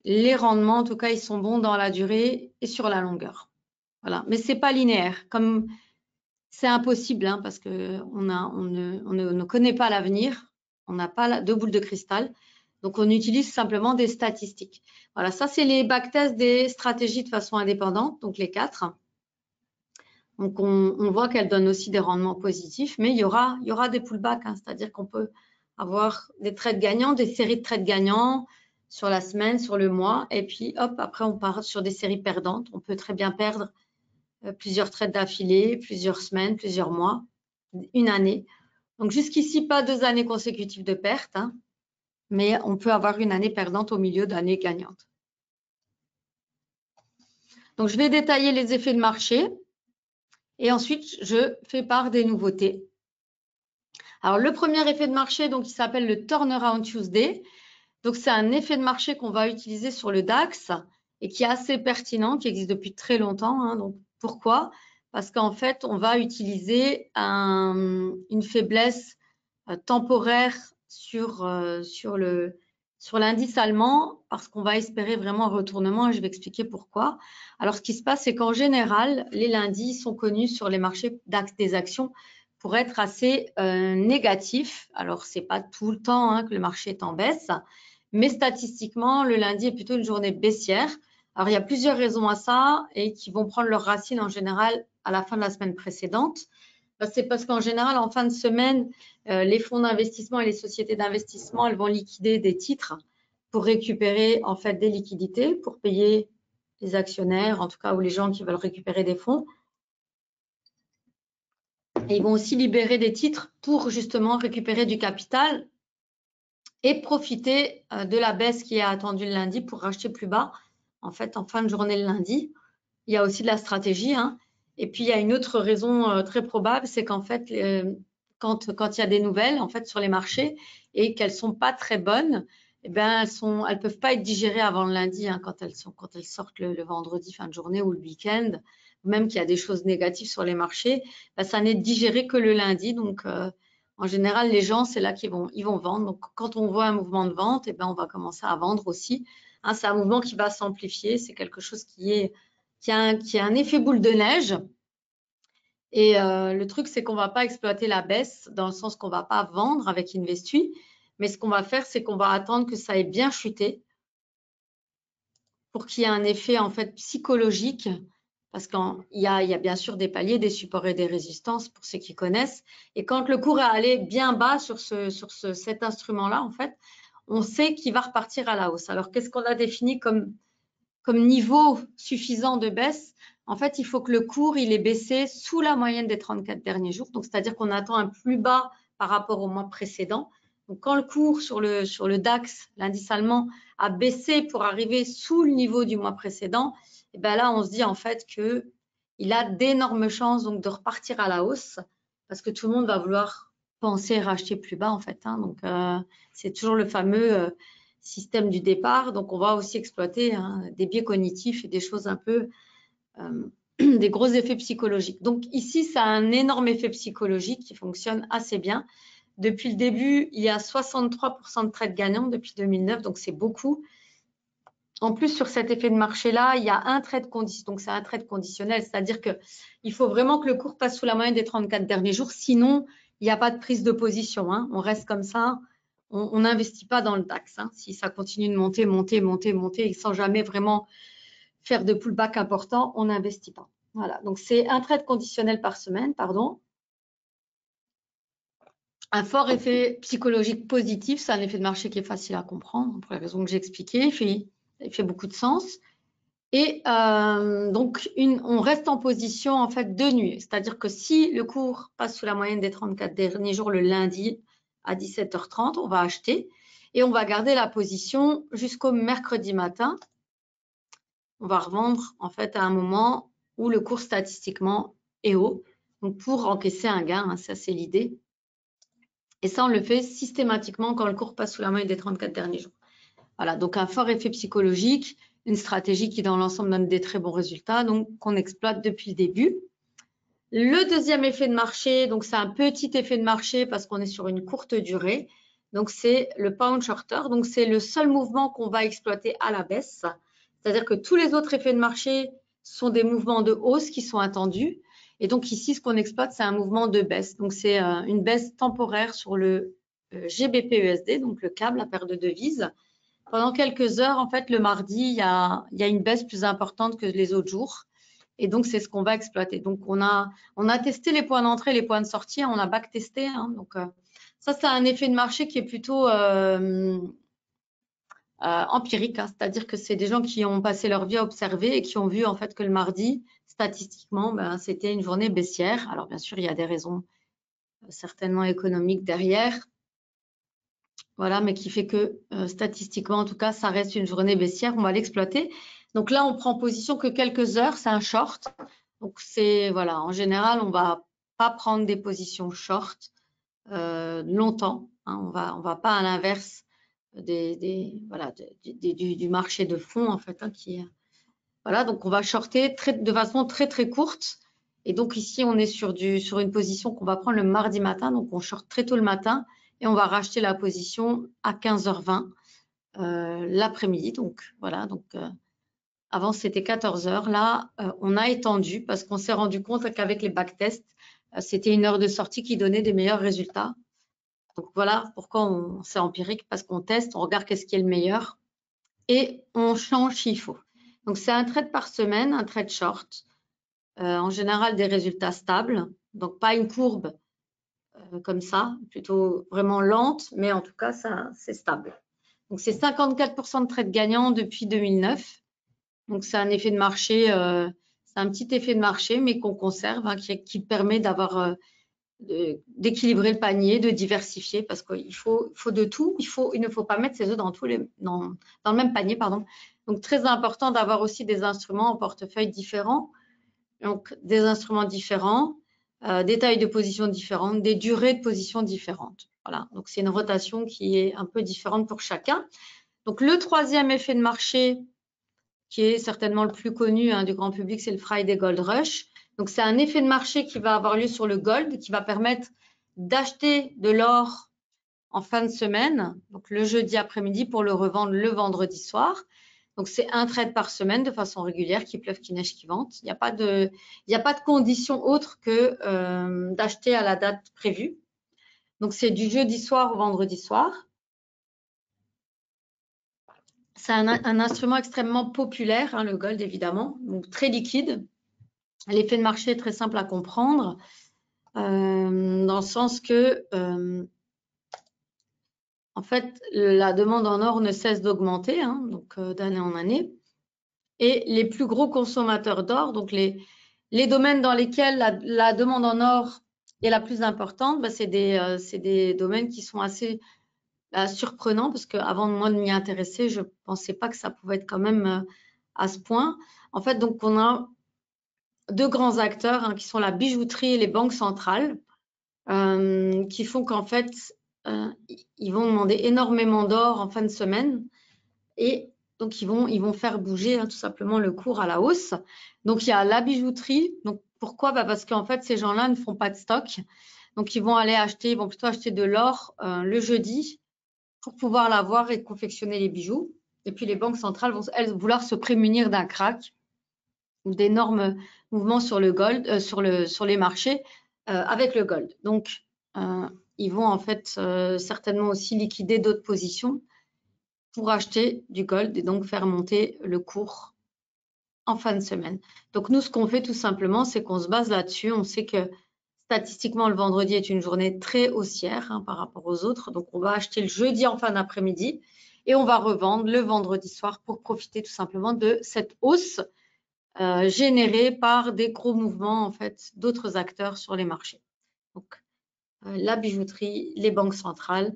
les rendements, en tout cas, ils sont bons dans la durée et sur la longueur. Voilà. Mais c'est pas linéaire. Comme c'est impossible hein, parce qu'on ne connaît pas l'avenir, on n'a pas de boule de cristal, donc on utilise simplement des statistiques. Voilà, ça c'est les backtests des stratégies de façon indépendante, donc les 4. Donc on voit qu'elles donnent aussi des rendements positifs, mais il y aura des pullbacks, hein, c'est-à-dire qu'on peut avoir des trades gagnants, des séries de trades gagnants sur la semaine, sur le mois, et puis hop, après on part sur des séries perdantes. On peut très bien perdre plusieurs trades d'affilée, plusieurs semaines, plusieurs mois, une année. Donc jusqu'ici, pas 2 années consécutives de perte, hein, mais on peut avoir une année perdante au milieu d'années gagnantes. Donc je vais détailler les effets de marché et ensuite je fais part des nouveautés. Alors, le premier effet de marché, donc, il s'appelle le Turnaround Tuesday. Donc, c'est un effet de marché qu'on va utiliser sur le DAX et qui est assez pertinent, qui existe depuis très longtemps. Hein. Donc, pourquoi? Parce qu'en fait, on va utiliser une faiblesse temporaire sur l'indice allemand parce qu'on va espérer vraiment un retournement et je vais expliquer pourquoi. Alors, ce qui se passe, c'est qu'en général, les lundis sont connus sur les marchés des actions pour être assez négatifs. Alors, c'est pas tout le temps hein, que le marché est en baisse, mais statistiquement, le lundi est plutôt une journée baissière. Alors, il y a plusieurs raisons à ça et qui vont prendre leurs racines en général à la fin de la semaine précédente. C'est parce qu'en général, en fin de semaine, les fonds d'investissement et les sociétés d'investissement, elles vont liquider des titres pour récupérer en fait des liquidités, pour payer les actionnaires, en tout cas, ou les gens qui veulent récupérer des fonds. Et ils vont aussi libérer des titres pour justement récupérer du capital et profiter de la baisse qui est attendue le lundi pour racheter plus bas, en fait, en fin de journée le lundi. Il y a aussi de la stratégie. Hein. Et puis, il y a une autre raison très probable, c'est qu'en fait, quand il y a des nouvelles en fait, sur les marchés et qu'elles ne sont pas très bonnes, eh bien, elles peuvent pas être digérées avant le lundi hein, quand elles sortent le vendredi fin de journée ou le week-end, même qu'il y a des choses négatives sur les marchés, ben, ça n'est digéré que le lundi. Donc, en général, les gens, c'est là qu'ils vont vendre. Donc, quand on voit un mouvement de vente, eh bien, on va commencer à vendre aussi. Hein, c'est un mouvement qui va s'amplifier. C'est quelque chose qui a un effet boule de neige. Et le truc, c'est qu'on ne va pas exploiter la baisse dans le sens qu'on ne va pas vendre avec Investui. Mais ce qu'on va faire, c'est qu'on va attendre que ça ait bien chuté pour qu'il y ait un effet en fait psychologique. Parce qu'il y a bien sûr des paliers, des supports et des résistances pour ceux qui connaissent. Et quand le cours est allé bien bas sur cet instrument-là, en fait, on sait qu'il va repartir à la hausse. Alors, qu'est-ce qu'on a défini comme niveau suffisant de baisse? En fait, il faut que le cours il ait baissé sous la moyenne des 34 derniers jours. Donc, c'est-à-dire qu'on attend un plus bas par rapport au mois précédent. Donc, quand le cours sur le DAX, l'indice allemand, a baissé pour arriver sous le niveau du mois précédent, et bien là, on se dit en fait qu'il a d'énormes chances donc, de repartir à la hausse parce que tout le monde va vouloir penser racheter plus bas en fait. Hein. Donc, c'est toujours le fameux système du départ. Donc, on va aussi exploiter hein, des biais cognitifs et des choses un peu, des gros effets psychologiques. Donc, ici, ça a un énorme effet psychologique qui fonctionne assez bien. Depuis le début, il y a 63% de trades gagnants depuis 2009, donc c'est beaucoup. En plus, sur cet effet de marché-là, il y a un trade conditionnel, donc c'est un trade conditionnel, c'est-à-dire qu'il faut vraiment que le cours passe sous la moyenne des 34 derniers jours, sinon, il n'y a pas de prise de position. Hein. On reste comme ça, on n'investit pas dans le DAX. Hein. Si ça continue de monter, monter, monter, monter, et sans jamais vraiment faire de pullback important, on n'investit pas. Voilà, donc c'est un trade conditionnel par semaine, pardon. Un fort effet psychologique positif, c'est un effet de marché qui est facile à comprendre, pour les raisons que j'ai expliquées, il fait beaucoup de sens. Et donc, on reste en position en fait de nuit, c'est-à-dire que si le cours passe sous la moyenne des 34 derniers jours le lundi à 17h30, on va acheter et on va garder la position jusqu'au mercredi matin. On va revendre en fait à un moment où le cours statistiquement est haut, donc pour encaisser un gain, hein, ça c'est l'idée. Et ça, on le fait systématiquement quand le cours passe sous la moyenne des 34 derniers jours. Voilà, donc un fort effet psychologique, une stratégie qui dans l'ensemble donne des très bons résultats, donc qu'on exploite depuis le début. Le deuxième effet de marché, donc c'est un petit effet de marché parce qu'on est sur une courte durée. Donc c'est le pound shorter, donc c'est le seul mouvement qu'on va exploiter à la baisse. C'est-à-dire que tous les autres effets de marché sont des mouvements de hausse qui sont attendus. Et donc ici, ce qu'on exploite, c'est un mouvement de baisse. Donc c'est une baisse temporaire sur le GBP-USD, donc le câble, la paire de devises. Pendant quelques heures, en fait, le mardi, il y a une baisse plus importante que les autres jours. Et donc, c'est ce qu'on va exploiter. Donc, on a testé les points d'entrée, les points de sortie, on a back-testé. Hein, donc, ça, c'est un effet de marché qui est plutôt empirique. Hein, c'est-à-dire que c'est des gens qui ont passé leur vie à observer et qui ont vu en fait que le mardi, statistiquement, ben, c'était une journée baissière. Alors, bien sûr, il y a des raisons certainement économiques derrière. Voilà, mais qui fait que statistiquement, en tout cas, ça reste une journée baissière. On va l'exploiter. Donc là, on prend position que quelques heures. C'est un short. Donc c'est voilà, en général, on va pas prendre des positions short longtemps. Hein. On va pas à l'inverse voilà, du marché de fonds, en fait, hein, voilà, donc on va shorter de façon très courte. Et donc ici, on est sur une position qu'on va prendre le mardi matin. Donc on short très tôt le matin et on va racheter la position à 15h20 l'après-midi. Donc voilà, donc avant c'était 14h. Là, on a étendu parce qu'on s'est rendu compte qu'avec les backtests, c'était une heure de sortie qui donnait des meilleurs résultats. Donc voilà pourquoi c'est empirique, parce qu'on teste, on regarde qu'est-ce qui est le meilleur et on change s'il faut. Donc c'est un trade par semaine, un trade short. En général des résultats stables, donc pas une courbe comme ça, plutôt vraiment lente, mais en tout cas, ça c'est stable. Donc c'est 54% de trades gagnants depuis 2009. Donc c'est un effet de marché, c'est un petit effet de marché, mais qu'on conserve, hein, qui permet d'avoir d'équilibrer le panier, de diversifier, parce qu'il faut de tout. Il ne faut pas mettre ses œufs dans le même panier, pardon. Donc très important d'avoir aussi des instruments en portefeuille différents. Donc, des instruments différents, des tailles de position différentes, des durées de position différentes. Voilà, donc c'est une rotation qui est un peu différente pour chacun. Donc, le troisième effet de marché, qui est certainement le plus connu, hein, du grand public, c'est le Friday Gold Rush. Donc, c'est un effet de marché qui va avoir lieu sur le gold, qui va permettre d'acheter de l'or en fin de semaine, donc le jeudi après-midi, pour le revendre le vendredi soir. Donc, c'est un trade par semaine de façon régulière, qui pleuve, qui neige, qui vente. Il n'y a pas de condition autre que d'acheter à la date prévue. Donc, c'est du jeudi soir au vendredi soir. C'est un instrument extrêmement populaire, hein, le gold, évidemment, donc très liquide. L'effet de marché est très simple à comprendre, dans le sens que, en fait, la demande en or ne cesse d'augmenter, hein, donc d'année en année. Et les plus gros consommateurs d'or, donc les domaines dans lesquels la demande en or est la plus importante, bah, c'est des domaines qui sont assez surprenants, parce qu'avant moi de m'y intéresser, je ne pensais pas que ça pouvait être quand même à ce point. En fait, donc on a deux grands acteurs, hein, qui sont la bijouterie et les banques centrales, qui font qu'en fait, ils vont demander énormément d'or en fin de semaine, et donc ils vont faire bouger, hein, tout simplement le cours à la hausse. Donc il y a la bijouterie. Donc pourquoi? Bah, parce qu'en fait ces gens-là ne font pas de stock. Donc ils vont plutôt acheter de l'or le jeudi pour pouvoir l'avoir et confectionner les bijoux. Et puis les banques centrales vont, elles, vouloir se prémunir d'un crack ou d'énormes mouvements sur le gold, sur les marchés avec le gold. Donc ils vont en fait certainement aussi liquider d'autres positions pour acheter du gold et donc faire monter le cours en fin de semaine. Donc nous, ce qu'on fait tout simplement, c'est qu'on se base là-dessus. On sait que statistiquement, le vendredi est une journée très haussière, hein, par rapport aux autres. Donc on va acheter le jeudi en fin d'après-midi et on va revendre le vendredi soir pour profiter tout simplement de cette hausse générée par des gros mouvements en fait d'autres acteurs sur les marchés. Donc la bijouterie, les banques centrales,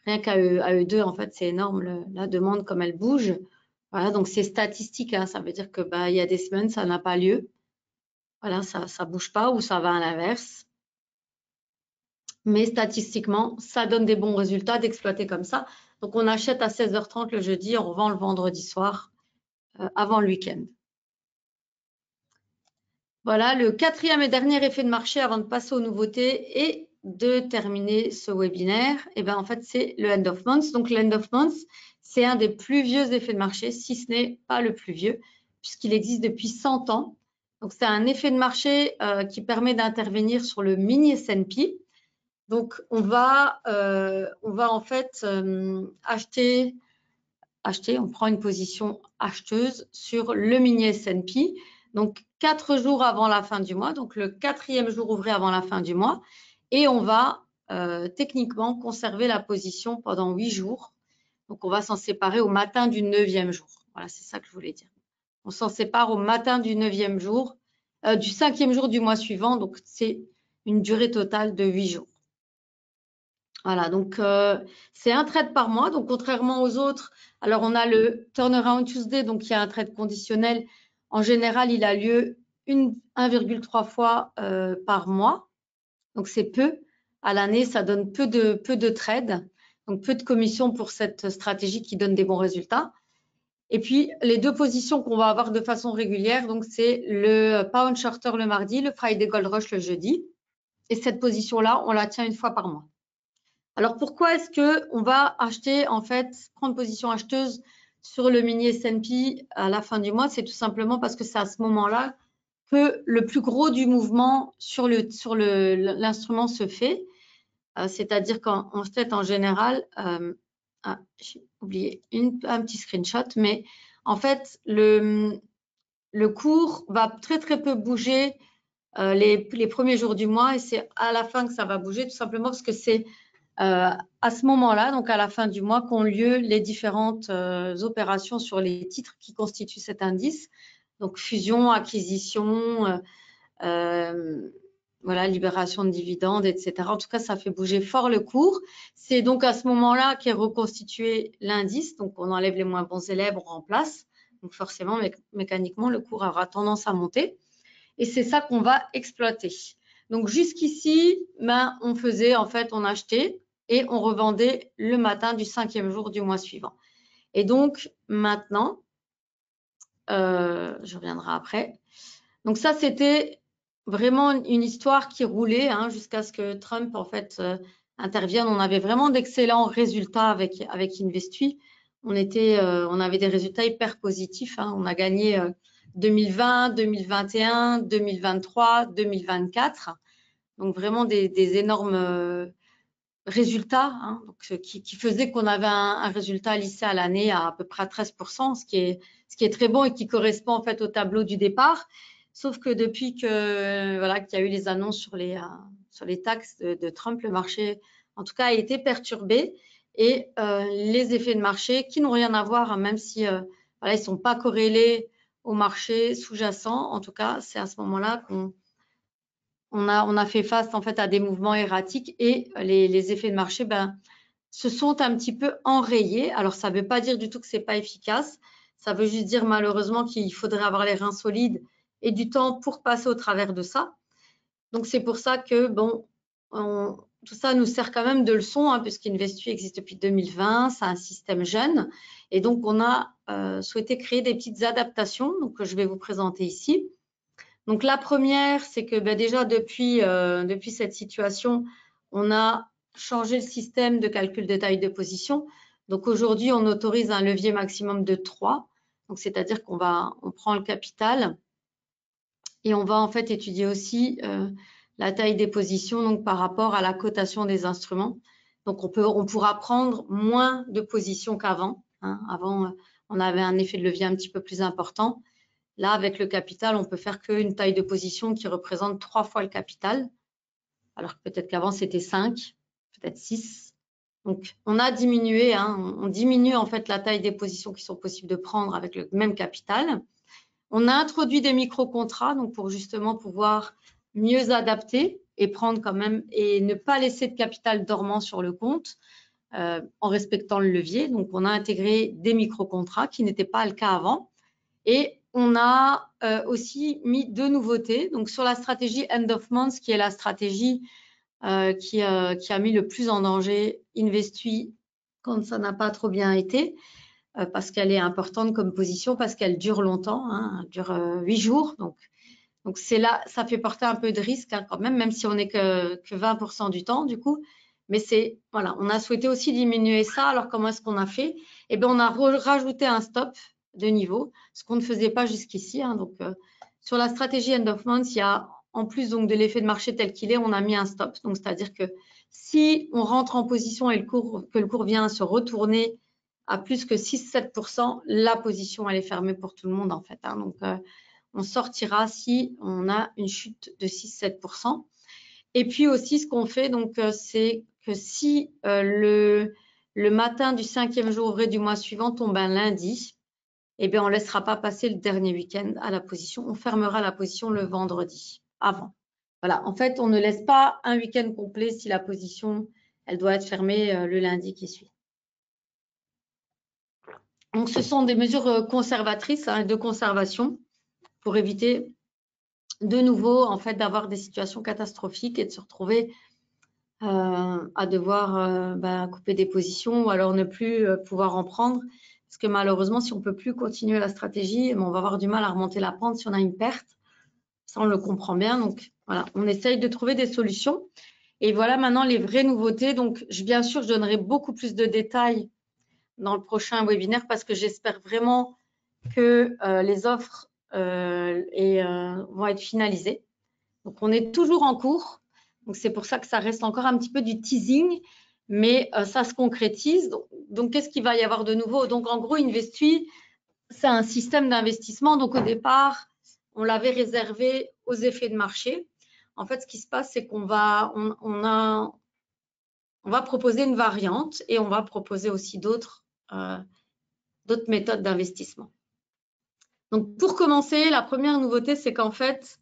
rien qu'à eux deux, en fait, c'est énorme la demande comme elle bouge. Voilà, donc c'est statistique, hein, ça veut dire que il y a des semaines, ça n'a pas lieu. Voilà, ça bouge pas ou ça va à l'inverse. Mais statistiquement, ça donne des bons résultats d'exploiter comme ça. Donc on achète à 16h30 le jeudi, on revend le vendredi soir avant le week-end. Voilà, le quatrième et dernier effet de marché avant de passer aux nouveautés et de terminer ce webinaire, et ben en fait, c'est le end of month. Donc, le end of month, c'est un des plus vieux effets de marché, si ce n'est pas le plus vieux, puisqu'il existe depuis 100 ans. Donc, c'est un effet de marché qui permet d'intervenir sur le mini S&P. Donc, on va en fait acheter, on prend une position acheteuse sur le mini S&P. Donc, 4 jours avant la fin du mois, donc le 4e jour ouvré avant la fin du mois, et on va techniquement conserver la position pendant 8 jours. Donc, on va s'en séparer au matin du 9e jour. Voilà, c'est ça que je voulais dire. On s'en sépare au matin du 9e jour, du 5e jour du mois suivant. Donc, c'est une durée totale de 8 jours. Voilà, donc c'est un trade par mois. Donc, contrairement aux autres, alors on a le Turnaround Tuesday, donc il y a un trade conditionnel. En général, il a lieu 1,3 fois par mois. Donc, c'est peu. à l'année, ça donne peu de trades, donc peu de commissions pour cette stratégie qui donne des bons résultats. Et puis, les deux positions qu'on va avoir de façon régulière, donc c'est le Pound Shorter le mardi, le Friday Gold Rush le jeudi. Et cette position-là, on la tient une fois par mois. Alors, pourquoi est-ce qu'on va acheter, en fait, prendre position acheteuse sur le mini S&P à la fin du mois? C'est tout simplement parce que c'est à ce moment-là que le plus gros du mouvement sur l'instrument se fait. C'est-à-dire qu'en fait, en général, j'ai oublié un petit screenshot, mais en fait, le cours va très peu bouger les premiers jours du mois et c'est à la fin que ça va bouger, tout simplement parce que c'est à ce moment-là, donc à la fin du mois, qu'ont lieu les différentes opérations sur les titres qui constituent cet indice. Donc fusion, acquisition, voilà, libération de dividendes, etc. En tout cas, ça fait bouger fort le cours. C'est donc à ce moment-là qu'est reconstitué l'indice. Donc, on enlève les moins bons élèves, on remplace. Donc, forcément, mécaniquement, le cours aura tendance à monter. Et c'est ça qu'on va exploiter. Donc, jusqu'ici, on faisait, en fait, on achetait et on revendait le matin du 5e jour du mois suivant. Et donc, maintenant, je reviendrai après. Donc, ça, c'était vraiment une histoire qui roulait jusqu'à ce que Trump, en fait, intervienne. On avait vraiment d'excellents résultats avec Investui. On avait des résultats hyper positifs. On a gagné 2020, 2021, 2023, 2024. Donc, vraiment des énormes résultats donc, qui faisaient qu'on avait un résultat lissé à l'année à peu près à 13%, ce qui est très bon et qui correspond en fait au tableau du départ. Sauf que depuis qu'il y a eu les annonces sur les taxes de Trump, le marché, en tout cas, a été perturbé et les effets de marché qui n'ont rien à voir, même si ils ne sont pas corrélés au marché sous-jacent. En tout cas, c'est à ce moment-là qu'on a fait face en fait à des mouvements erratiques et les effets de marché se sont un petit peu enrayés. Alors, ça ne veut pas dire du tout que ce n'est pas efficace. Ça veut juste dire malheureusement qu'il faudrait avoir les reins solides et du temps pour passer au travers de ça. Donc, c'est pour ça que, tout ça nous sert quand même de leçon, puisqu'Investui existe depuis 2020, c'est un système jeune. Et donc, on a souhaité créer des petites adaptations que je vais vous présenter ici. Donc, la première, c'est que déjà depuis cette situation, on a changé le système de calcul de taille de position. Donc, aujourd'hui, on autorise un levier maximum de 3. Donc, c'est-à-dire qu'on prend le capital et on va en fait étudier aussi la taille des positions donc par rapport à la cotation des instruments. Donc, on pourra prendre moins de positions qu'avant. Avant, on avait un effet de levier un petit peu plus important. Là, avec le capital, on peut faire qu'une taille de position qui représente 3 fois le capital, alors que peut-être qu'avant, c'était 5, peut-être 6. Donc, on a diminué, on diminue en fait la taille des positions qui sont possibles de prendre avec le même capital. On a introduit des micro-contrats donc pour justement pouvoir mieux adapter et prendre quand même et ne pas laisser de capital dormant sur le compte en respectant le levier. Donc, on a intégré des micro-contrats qui n'étaient pas le cas avant. Et on a aussi mis 2 nouveautés. Donc, sur la stratégie End of Month, qui est la stratégie qui a mis le plus en danger Investui quand ça n'a pas trop bien été, parce qu'elle est importante comme position, parce qu'elle dure longtemps, elle dure 8 jours. Donc c'est là, ça fait porter un peu de risque quand même si on n'est que 20% du temps du coup. Mais voilà, on a souhaité aussi diminuer ça. Alors comment est-ce qu'on a fait? Eh bien, on a rajouté un stop de niveau, ce qu'on ne faisait pas jusqu'ici. Donc sur la stratégie End of Month, il y a en plus donc de l'effet de marché tel qu'il est, on a mis un stop. Donc c'est-à-dire que si on rentre en position et que le cours vient à se retourner à plus que 6-7%, la position elle est fermée pour tout le monde en fait. Donc on sortira si on a une chute de 6-7%. Et puis aussi, ce qu'on fait, donc, c'est que si le matin du 5e jour ouvré du mois suivant tombe un lundi, eh bien, on ne laissera pas passer le dernier week-end à la position. On fermera la position le vendredi avant. Voilà, en fait, on ne laisse pas un week-end complet si la position, elle doit être fermée le lundi qui suit. Donc, ce sont des mesures conservatrices de conservation pour éviter de nouveau en fait d'avoir des situations catastrophiques et de se retrouver à devoir couper des positions ou alors ne plus pouvoir en prendre. Parce que malheureusement, si on ne peut plus continuer la stratégie, on va avoir du mal à remonter la pente si on a une perte. Ça, on le comprend bien. Donc, voilà, on essaye de trouver des solutions. Et voilà maintenant les vraies nouveautés. Donc, bien sûr, je donnerai beaucoup plus de détails dans le prochain webinaire parce que j'espère vraiment que les offres vont être finalisées. Donc, on est toujours en cours. Donc, c'est pour ça que ça reste encore un petit peu du teasing, mais ça se concrétise. Donc, qu'est-ce qu'il va y avoir de nouveau? Donc, en gros, Investui, c'est un système d'investissement. Donc, au départ, on l'avait réservé aux effets de marché. En fait, ce qui se passe, c'est qu'on va, on va proposer une variante et on va proposer aussi d'autres méthodes d'investissement. Donc, pour commencer, la première nouveauté, c'est qu'en fait,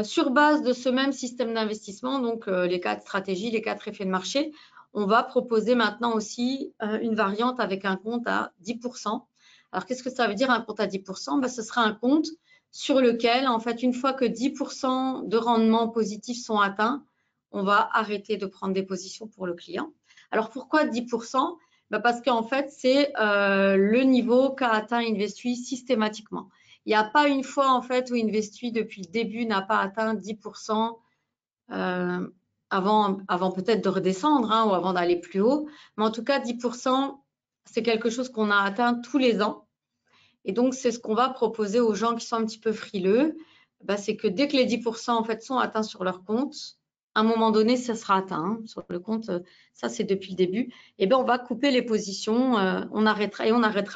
sur base de ce même système d'investissement, donc les 4 stratégies, les 4 effets de marché, on va proposer maintenant aussi une variante avec un compte à 10%. Alors, qu'est-ce que ça veut dire un compte à 10%? Ce sera un compte sur lequel, en fait, une fois que 10% de rendement positif sont atteints, on va arrêter de prendre des positions pour le client. Alors, pourquoi 10%? Parce qu'en fait, c'est le niveau qu'a atteint Investui systématiquement. Il n'y a pas une fois en fait où Investui depuis le début n'a pas atteint 10% avant peut-être de redescendre ou avant d'aller plus haut. Mais en tout cas, 10%, c'est quelque chose qu'on a atteint tous les ans. Et donc, c'est ce qu'on va proposer aux gens qui sont un petit peu frileux. C'est que dès que les 10% en fait sont atteints sur leur compte, à un moment donné, ça sera atteint sur le compte. Ça, c'est depuis le début. Et on va couper les positions, on arrêtera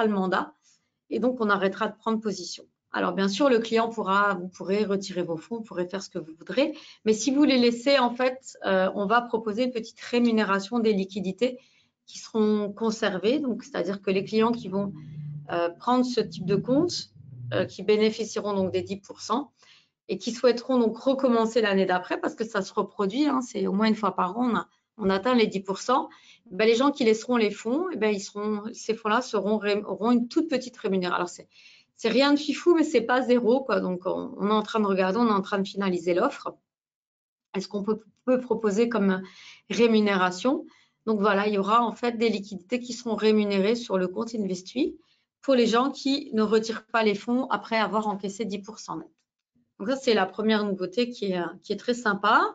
le mandat. Et donc, on arrêtera de prendre position. Alors, bien sûr, le client vous pourrez retirer vos fonds, vous pourrez faire ce que vous voudrez. Mais si vous les laissez, en fait, on va proposer une petite rémunération des liquidités qui seront conservées. Donc, c'est-à-dire que les clients qui vont prendre ce type de compte, qui bénéficieront donc des 10% et qui souhaiteront donc recommencer l'année d'après parce que ça se reproduit, c'est au moins une fois par an, on atteint les 10%. Les gens qui laisseront les fonds, ces fonds-là auront une toute petite rémunération. Alors, c'est rien de fifou, mais c'est pas zéro, quoi. Donc, on est en train de regarder, on est en train de finaliser l'offre. Est-ce qu'on peut proposer comme rémunération? Donc, voilà, il y aura en fait des liquidités qui seront rémunérées sur le compte Investui pour les gens qui ne retirent pas les fonds après avoir encaissé 10% net. Donc, ça, c'est la première nouveauté qui est très sympa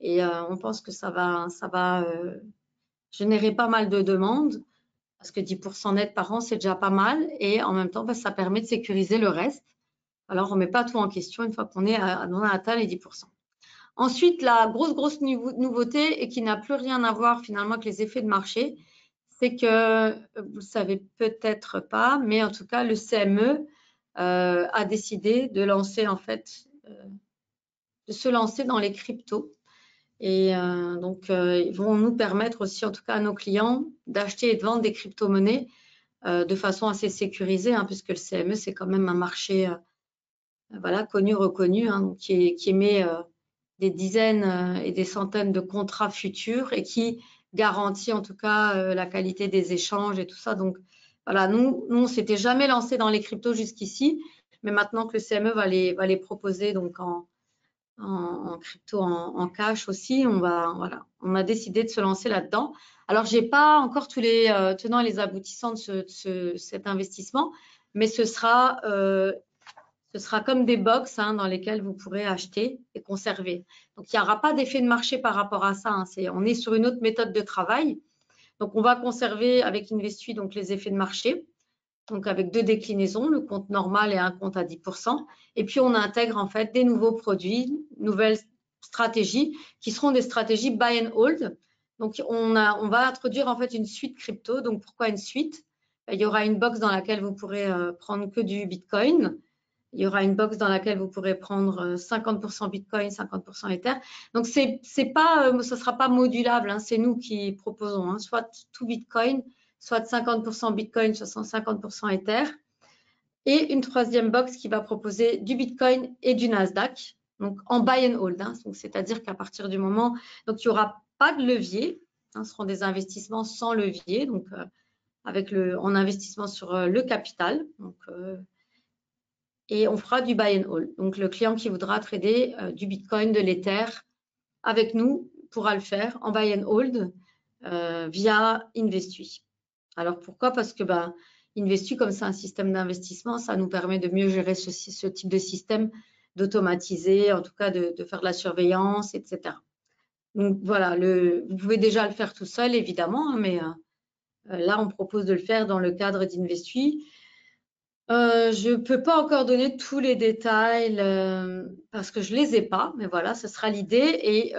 et on pense que ça va générer pas mal de demandes parce que 10% net par an, c'est déjà pas mal et en même temps, ça permet de sécuriser le reste. Alors, on ne met pas tout en question une fois qu'on a atteint les 10%. Ensuite, la grosse nouveauté et qui n'a plus rien à voir finalement avec les effets de marché, c'est que, vous ne savez peut-être pas, mais en tout cas, le CME a décidé de lancer en fait, de se lancer dans les cryptos. Et donc, ils vont nous permettre aussi, en tout cas à nos clients, d'acheter et de vendre des crypto-monnaies de façon assez sécurisée, puisque le CME, c'est quand même un marché connu, reconnu, qui émet des dizaines et des centaines de contrats futurs et qui garantit en tout cas la qualité des échanges et tout ça. Donc, voilà, nous on ne s'était jamais lancé dans les cryptos jusqu'ici, mais maintenant que le CME va les proposer donc en crypto, en cash aussi, on a décidé de se lancer là-dedans. Alors, j'ai pas encore tous les tenants et les aboutissants de cet investissement, mais ce sera comme des box dans lesquelles vous pourrez acheter et conserver. Donc, il n'y aura pas d'effet de marché par rapport à ça. On est sur une autre méthode de travail. Donc, on va conserver avec Investui donc les effets de marché. Donc, avec 2 déclinaisons, le compte normal et un compte à 10%. Et puis, on intègre en fait des nouveaux produits, nouvelles stratégies qui seront des stratégies buy and hold. Donc, on va introduire en fait une suite crypto. Donc, pourquoi une suite? Il y aura une box dans laquelle vous pourrez prendre que du Bitcoin. Il y aura une box dans laquelle vous pourrez prendre 50% Bitcoin, 50% Ether. Donc, ce ne sera pas modulable, c'est nous qui proposons, soit tout Bitcoin, soit 50% Bitcoin, soit 50% Ether. Et une troisième box qui va proposer du Bitcoin et du Nasdaq, donc en buy and hold. C'est-à-dire qu'à partir du moment, donc il n'y aura pas de levier, ce seront des investissements sans levier, donc en investissement sur le capital. Donc, et on fera du buy and hold. Donc, le client qui voudra trader du Bitcoin, de l'Ether avec nous, pourra le faire en buy and hold via Investui. Alors pourquoi? Parce que Investui, comme c'est un système d'investissement, ça nous permet de mieux gérer ce type de système, d'automatiser, en tout cas de faire de la surveillance, etc. Donc voilà, vous pouvez déjà le faire tout seul, évidemment, hein, mais là, on propose de le faire dans le cadre d'Investui. Je ne peux pas encore donner tous les détails parce que je ne les ai pas, mais voilà, ce sera l'idée. Et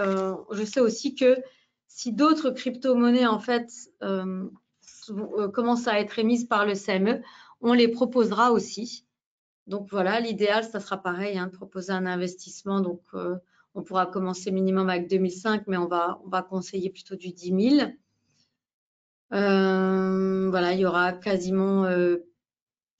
je sais aussi que si d'autres crypto-monnaies, en fait, commencent à être émises par le CME, on les proposera aussi. Donc voilà, l'idéal, ça sera pareil, hein, de proposer un investissement. Donc, on pourra commencer minimum avec 2005, mais on va conseiller plutôt du 10 000. Voilà, il y aura quasiment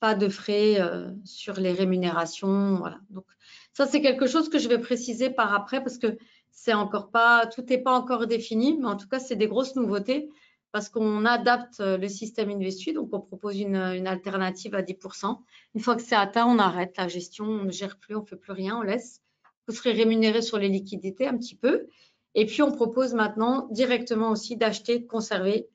pas de frais sur les rémunérations. Voilà. Donc, ça, c'est quelque chose que je vais préciser par après parce que c'est encore pas, tout n'est pas encore défini, mais en tout cas, c'est des grosses nouveautés parce qu'on adapte le système Investui, donc on propose une alternative à 10%. Une fois que c'est atteint, on arrête la gestion, on ne gère plus, on ne fait plus rien, on laisse. Vous serez rémunéré sur les liquidités un petit peu. Et puis, on propose maintenant directement aussi d'acheter, de conserver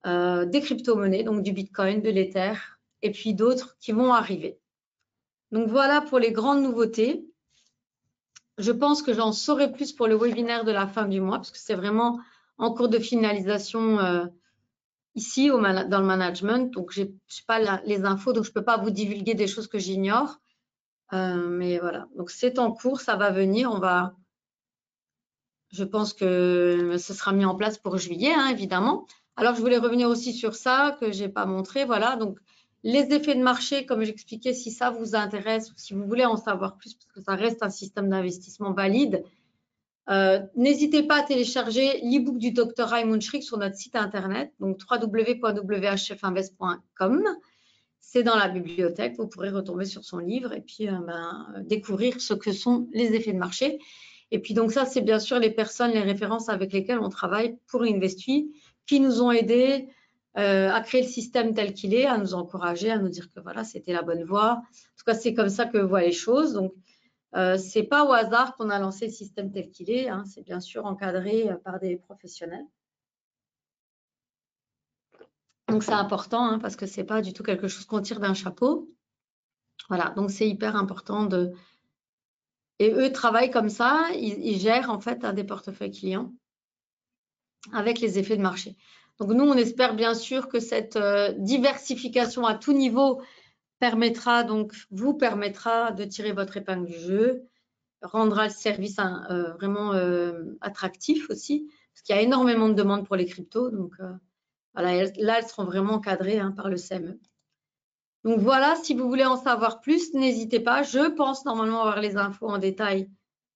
des crypto-monnaies, donc du Bitcoin, de l'Ether, et puis d'autres qui vont arriver. Donc voilà pour les grandes nouveautés. Je pense que j'en saurai plus pour le webinaire de la fin du mois, parce que c'est vraiment en cours de finalisation ici dans le management. Donc, je n'ai pas les infos, donc je ne peux pas vous divulguer des choses que j'ignore. Mais voilà, donc c'est en cours, ça va venir. Je pense que ce sera mis en place pour juillet, hein, évidemment. Alors, je voulais revenir aussi sur ça que je n'ai pas montré. Voilà, donc les effets de marché, comme j'expliquais, si ça vous intéresse ou si vous voulez en savoir plus, parce que ça reste un système d'investissement valide, n'hésitez pas à télécharger l'e-book du Dr Raymond Schrick sur notre site internet, donc www.whfinvest.com. C'est dans la bibliothèque, vous pourrez retomber sur son livre et puis découvrir ce que sont les effets de marché. Et puis donc ça, c'est bien sûr les personnes, les références avec lesquelles on travaille pour Investui, qui nous ont aidés à créer le système tel qu'il est, à nous encourager, à nous dire que voilà, c'était la bonne voie. En tout cas, c'est comme ça que je vois les choses. Donc, c'est pas au hasard qu'on a lancé le système tel qu'il est, hein, c'est bien sûr encadré par des professionnels. Donc, c'est important hein, parce que c'est pas du tout quelque chose qu'on tire d'un chapeau. Voilà, donc c'est hyper important de… Et eux travaillent comme ça, ils gèrent en fait des portefeuilles clients avec les effets de marché. Donc, nous, on espère bien sûr que cette diversification à tout niveau vous permettra de tirer votre épingle du jeu, rendra le service vraiment attractif aussi, parce qu'il y a énormément de demandes pour les cryptos. Donc, voilà, là, elles seront vraiment encadrées hein, par le CME. Donc, voilà, si vous voulez en savoir plus, n'hésitez pas. Je pense normalement avoir les infos en détail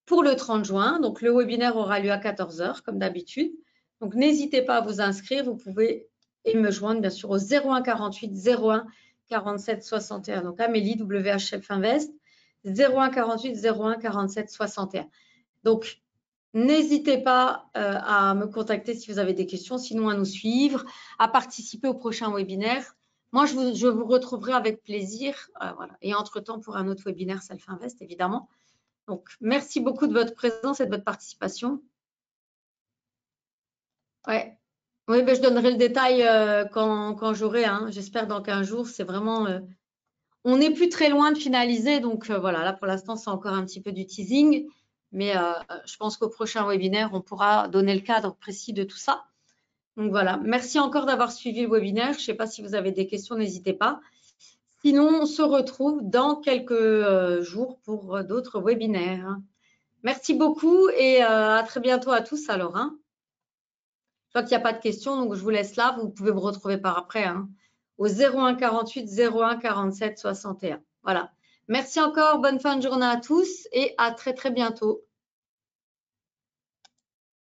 pour le 30 juin. Donc, le webinaire aura lieu à 14 h, comme d'habitude. Donc, n'hésitez pas à vous inscrire. Vous pouvez me joindre, bien sûr, au 01 48 01 47 61. Donc, Amélie, WHF Invest. 01 48 01 47 61. Donc, n'hésitez pas à me contacter si vous avez des questions, sinon à nous suivre, à participer au prochain webinaire. Moi, je vous retrouverai avec plaisir. Voilà. Et entre-temps, pour un autre webinaire Self Invest, évidemment. Donc, merci beaucoup de votre présence et de votre participation. Ouais. Oui, ben, je donnerai le détail quand j'aurai. Hein. J'espère dans 15 jours. C'est vraiment… on n'est plus très loin de finaliser. Donc, voilà, là, pour l'instant, c'est encore un petit peu du teasing. Mais je pense qu'au prochain webinaire, on pourra donner le cadre précis de tout ça. Donc, voilà. Merci encore d'avoir suivi le webinaire. Je ne sais pas si vous avez des questions, n'hésitez pas. Sinon, on se retrouve dans quelques jours pour d'autres webinaires. Merci beaucoup et à très bientôt à tous alors. Hein. Je vois qu'il n'y a pas de questions, donc je vous laisse là. Vous pouvez me retrouver par après hein, au 01 48 01 47 61. Voilà. Merci encore, bonne fin de journée à tous et à très très bientôt.